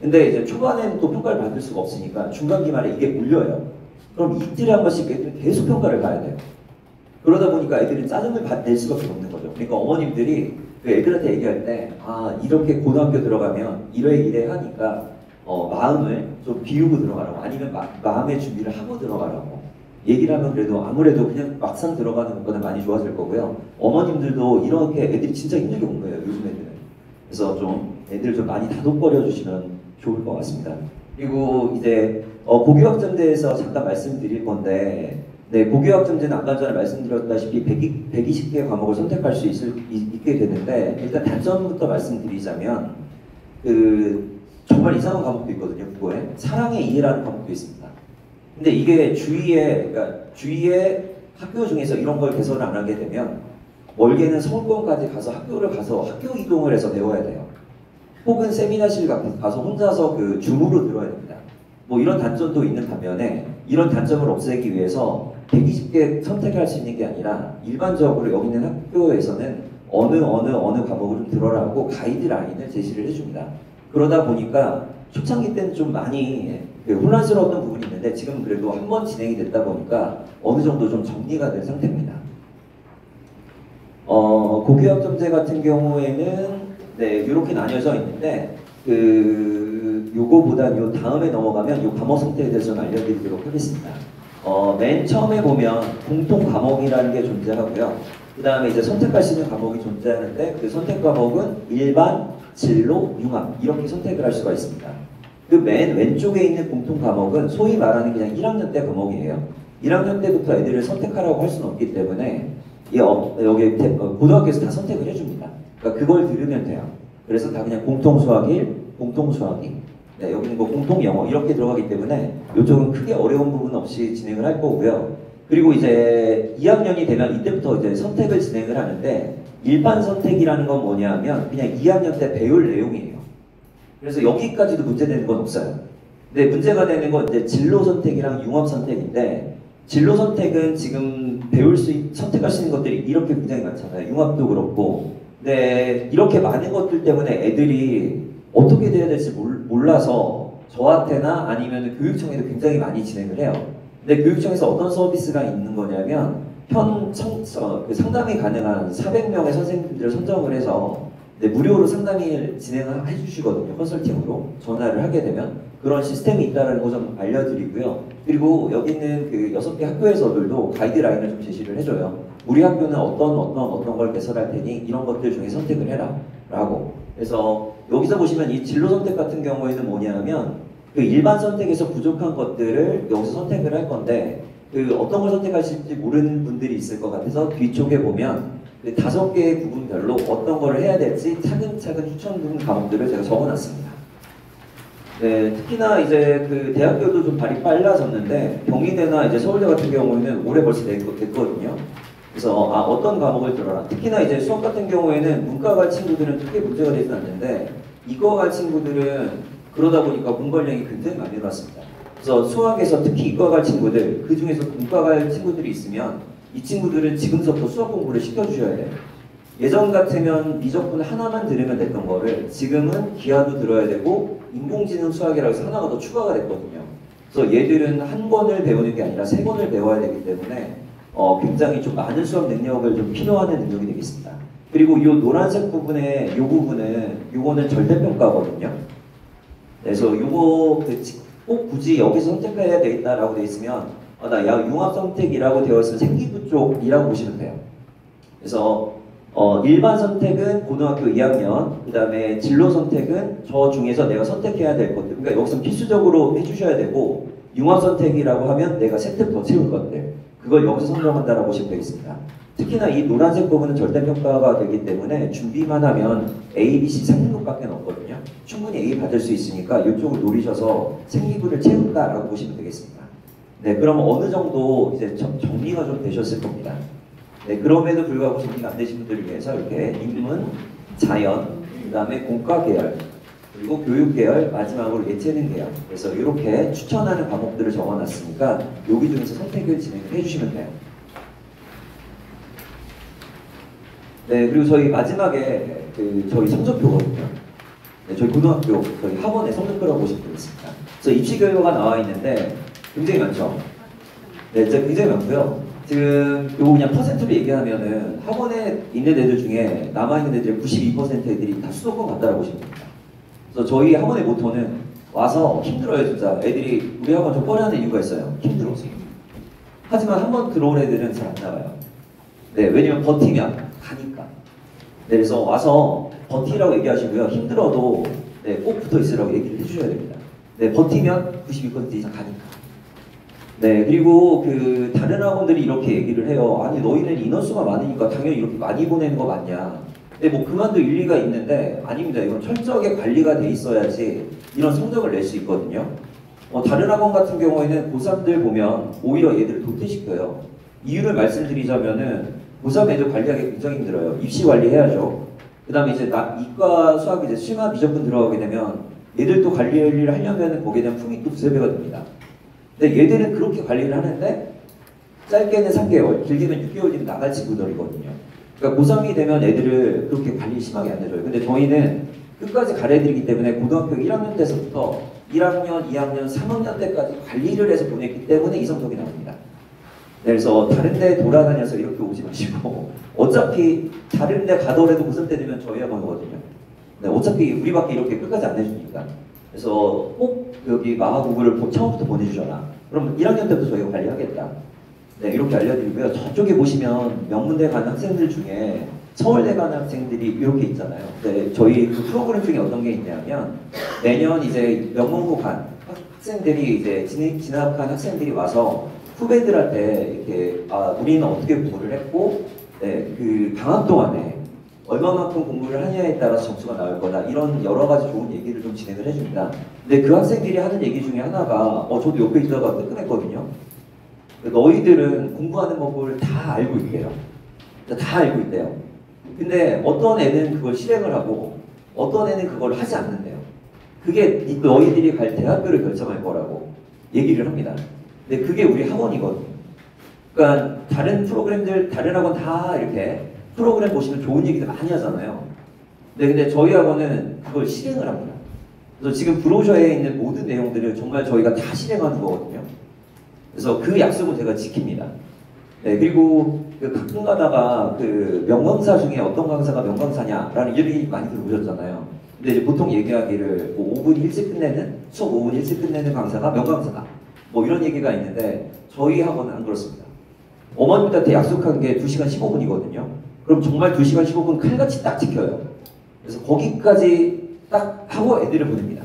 근데 이제 초반에는 또 평가를 받을 수가 없으니까 중간 기말에 이게 물려요. 그럼 이틀에 한 번씩 애들은 계속 평가를 봐야 돼요. 그러다 보니까 애들은 짜증을 낼 수밖에 없는 거죠. 그러니까 어머님들이 애들한테 얘기할 때, 이렇게 고등학교 들어가면 이래 하니까 마음을 좀 비우고 들어가라고, 아니면 마음의 준비를 하고 들어가라고 얘기를 하면 그래도 아무래도 그냥 막상 들어가는 것보다 많이 좋아질 거고요. 어머님들도 이렇게 애들이 진짜 힘들게 온 거예요, 요즘 애들은. 그래서 좀 애들 좀 많이 다독거려 주시면 좋을 것 같습니다. 그리고 이제 고교학점에 대해서 잠깐 말씀드릴 건데, 네, 고교학점제는 아까 전에 말씀드렸다시피 120개 과목을 선택할 수 있게 되는데, 일단 단점부터 말씀드리자면 정말 이상한 과목도 있거든요. 국어에 사랑의 이해라는 과목도 있습니다. 근데 이게 주위에 학교 중에서 이런 걸 개설을 안 하게 되면 멀게는 서울권까지 가서 학교 이동을 해서 배워야 돼요. 혹은 세미나실 가서 혼자서 줌으로 들어야 됩니다. 뭐 이런 단점도 있는 반면에 이런 단점을 없애기 위해서 120개 선택할 수 있는 게 아니라 일반적으로 여기 있는 학교에서는 어느 과목을 좀 들어라고 가이드라인을 제시를 해줍니다. 그러다 보니까 초창기 때는 좀 많이 혼란스러웠던 부분이 있는데 지금 그래도 한 번 진행이 됐다 보니까 어느 정도 좀 정리가 된 상태입니다. 고교학점제 같은 경우에는 네, 이렇게 나뉘어져 있는데 요거보다 요 다음에 넘어가면 요 과목 상태에 대해서 좀 알려드리도록 하겠습니다. 맨 처음에 보면 공통 과목이라는 게 존재하고요. 그 다음에 이제 선택할 수 있는 과목이 존재하는데 그 선택 과목은 일반, 진로, 융합 이렇게 선택을 할 수가 있습니다. 그 맨 왼쪽에 있는 공통 과목은 소위 말하는 그냥 1학년 때 과목이에요. 1학년 때부터 애들을 선택하라고 할 수는 없기 때문에 여기 고등학교에서 다 선택을 해줍니다. 그러니까 그걸 들으면 돼요. 그래서 다 그냥 공통 수학 1, 공통 수학 2. 네, 여기는 뭐 공통 영어 이렇게 들어가기 때문에 이쪽은 크게 어려운 부분 없이 진행을 할 거고요. 그리고 이제 2학년이 되면 이때부터 이제 선택을 진행을 하는데 일반 선택이라는 건 뭐냐면 그냥 2학년 때 배울 내용이에요. 그래서 여기까지도 문제되는 건 없어요. 근데 문제가 되는 건 이제 진로 선택이랑 융합 선택인데 진로 선택은 지금 선택할 수 있는 것들이 이렇게 굉장히 많잖아요. 융합도 그렇고. 근데 이렇게 많은 것들 때문에 애들이 어떻게 돼야 될지 몰라서 저한테나 아니면 교육청에도 굉장히 많이 진행을 해요. 근데 교육청에서 어떤 서비스가 있는 거냐면 상담이 가능한 400명의 선생님들을 선정을 해서 무료로 상담을 진행을 해주시거든요. 컨설팅으로 전화를 하게 되면 그런 시스템이 있다는 거 좀 알려드리고요. 그리고 여기 있는 6개 학교에서들도 가이드라인을 좀 제시를 해줘요. 우리 학교는 어떤 걸 개설할 테니 이런 것들 중에 선택을 해라 라고. 그래서 여기서 보시면 이 진로 선택 같은 경우에는 뭐냐면 일반 선택에서 부족한 것들을 여기서 선택을 할 건데 어떤 걸 선택하실지 모르는 분들이 있을 것 같아서 뒤쪽에 보면 5개의 부분별로 어떤 거를 해야 될지 차근차근 추천드린 과목들을 제가 적어놨습니다. 네, 특히나 이제 대학교도 좀 발이 빨라졌는데 경희대나 이제 서울대 같은 경우에는 올해 벌써 됐거든요. 그래서 어떤 과목을 들어라. 특히나 이제 수학 같은 경우에는 문과 갈 친구들은 크게 문제가 되지 않는데 이과 갈 친구들은 그러다 보니까 공부량이 굉장히 많이 늘었습니다. 그래서 수학에서 특히 이과 갈 친구들, 그 중에서 문과 갈 친구들이 있으면 이 친구들은 지금부터 수학 공부를 시켜주셔야 돼요. 예전 같으면 미적분 하나만 들으면 됐던 거를 지금은 기하도 들어야 되고 인공지능 수학이라고 해서 하나가 더 추가가 됐거든요. 그래서 얘들은 한 권을 배우는 게 아니라 3권을 배워야 되기 때문에 굉장히 좀 많은 수학 능력을 좀 필요하는 능력이 되겠습니다. 그리고 이 노란색 부분에 요거는 절대평가거든요. 그래서 요거 꼭 굳이 여기서 선택해야 되겠다라고 돼 있으면 융합 선택이라고 되어 있으면 생기부 쪽이라고 보시면 돼요. 그래서 일반 선택은 고등학교 2학년, 그 다음에 진로 선택은 저 중에서 내가 선택해야 될 것들. 그러니까 여기서 필수적으로 해주셔야 되고, 융합 선택이라고 하면 내가 세트 더 채울 것들. 그걸 여기서 선정한다라고 보시면 되겠습니다. 특히나 이 노란색 부분은 절대평가가 되기 때문에 준비만 하면 A, B, C 3등급밖에 없거든요. 충분히 A 받을 수 있으니까 이쪽을 노리셔서 생기부를 채운다라고 보시면 되겠습니다. 네, 그럼 어느 정도 이제 정리가 좀 되셨을 겁니다. 네, 그럼에도 불구하고 정리가 안 되신 분들을 위해서 이렇게 인문, 자연, 그 다음에 공과 계열, 그리고 교육 계열, 마지막으로 예체능 계열. 그래서 이렇게 추천하는 과목들을 적어놨으니까 여기 중에서 선택을 진행해 주시면 돼요. 네, 그리고 저희 마지막에 저희 성적표거든요. 네, 저희 고등학교, 저희 학원의 성적표라고 보시면 되겠습니다. 그래서 입시 결과가 나와 있는데 굉장히 많죠. 네, 진짜 굉장히 많고요. 지금 요거 그냥 퍼센트로 얘기하면은 학원에 있는 애들 중에 남아있는 애들 92% 애들이 다 수도권 갔다라고 보시면 됩니다. 그래서 저희 학원의 모토는 와서 힘들어요, 진짜. 애들이 우리 학원 좀 꺼려하는 이유가 있어요. 힘들어서. 하지만 한 번 들어온 애들은 잘 안 나가요. 네, 왜냐면 버티면 가니까. 네, 그래서 와서 버티라고 얘기하시고요. 힘들어도 네, 꼭 붙어 있으라고 얘기를 해주셔야 됩니다. 네, 버티면 92% 이상 가니까. 네, 그리고 다른 학원들이 이렇게 얘기를 해요. 아니, 너희는 인원수가 많으니까 당연히 이렇게 많이 보내는 거 맞냐. 네, 뭐 그만도 일리가 있는데 아닙니다. 이건 철저하게 관리가 돼 있어야지 이런 성적을 낼 수 있거든요. 다른 학원 같은 경우에는 고3들 보면 오히려 얘들을 도태시켜요. 이유를 말씀드리자면은 고3 애들 관리하기 굉장히 힘들어요. 입시 관리해야죠. 그 다음에 이제 이과 수학 이제 심화 미적분 들어가게 되면 얘들도 관리를 하려면 거기에 대한 품이 또 두세 배가 됩니다. 근데 얘들은 그렇게 관리를 하는데 짧게는 3개월, 길게는 6개월 나갈 친구들이거든요. 그러니까 고3이 되면 애들을 그렇게 관리 심하게 안 해줘요. 근데 저희는 끝까지 가르쳐드리기 때문에 고등학교 1학년 때서부터 1학년, 2학년, 3학년 때까지 관리를 해서 보냈기 때문에 이 성적이 나옵니다. 네, 그래서 다른 데 돌아다녀서 이렇게 오지 마시고 어차피 다른 데 가더라도 고3 때 되면 저희 학원이거든요. 네, 어차피 우리밖에 이렇게 끝까지 안 해주니까. 그래서 꼭 여기 마하구구를 처음부터 보내주셔라. 그럼 1학년 때부터 저희가 관리하겠다. 네, 이렇게 알려드리고요. 저쪽에 보시면 명문대 가는 학생들 중에 서울대 가는 학생들이 이렇게 있잖아요. 네, 저희 그 프로그램 중에 어떤 게 있냐면 매년 이제 명문고 간 학생들이 이제 진학한 학생들이 와서 후배들한테 이렇게 우리는 어떻게 공부를 했고 네, 그 방학 동안에 얼마만큼 공부를 하냐에 따라서 점수가 나올 거다 이런 여러 가지 좋은 얘기를 좀 진행을 해줍니다. 근데 그 학생들이 하는 얘기 중에 하나가 저도 옆에 있다가 뜨끔했거든요. 너희들은 공부하는 법을 다 알고 있대요. 다 알고 있대요. 근데 어떤 애는 그걸 실행을 하고 어떤 애는 그걸 하지 않는데요. 그게 너희들이 갈 대학교를 결정할 거라고 얘기를 합니다. 근데 그게 우리 학원이거든요. 그러니까 다른 프로그램들, 다른 학원 다 이렇게 프로그램 보시면 좋은 얘기들 많이 하잖아요. 근데 저희 학원은 그걸 실행을 합니다. 그래서 지금 브로셔에 있는 모든 내용들을 정말 저희가 다 실행하는 거거든요. 그래서 그 약속은 제가 지킵니다. 네, 그리고 가끔 가다가 명강사 중에 어떤 강사가 명강사냐라는 얘기 많이 들어보셨잖아요. 근데 이제 보통 얘기하기를 뭐 5분 일찍 끝내는, 수업 5분 일찍 끝내는 강사가 명강사다. 뭐 이런 얘기가 있는데 저희 학원은 안 그렇습니다. 어머님들한테 약속한 게 2시간 15분이거든요. 그럼 정말 2시간 15분 칼같이 딱 지켜요. 그래서 거기까지 딱 하고 애들을 보냅니다.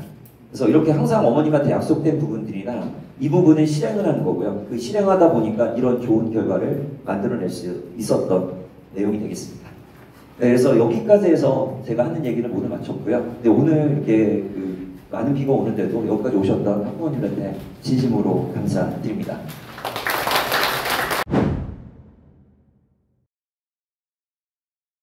그래서 이렇게 항상 어머님한테 약속된 부분들이나 이 부분을 실행을 하는 거고요. 그 실행하다 보니까 이런 좋은 결과를 만들어낼 수 있었던 내용이 되겠습니다. 네, 그래서 여기까지 해서 제가 하는 얘기를 모두 마쳤고요. 근데 오늘 이렇게 많은 비가 오는데도 여기까지 오셨던 학부모님들한테 진심으로 감사드립니다.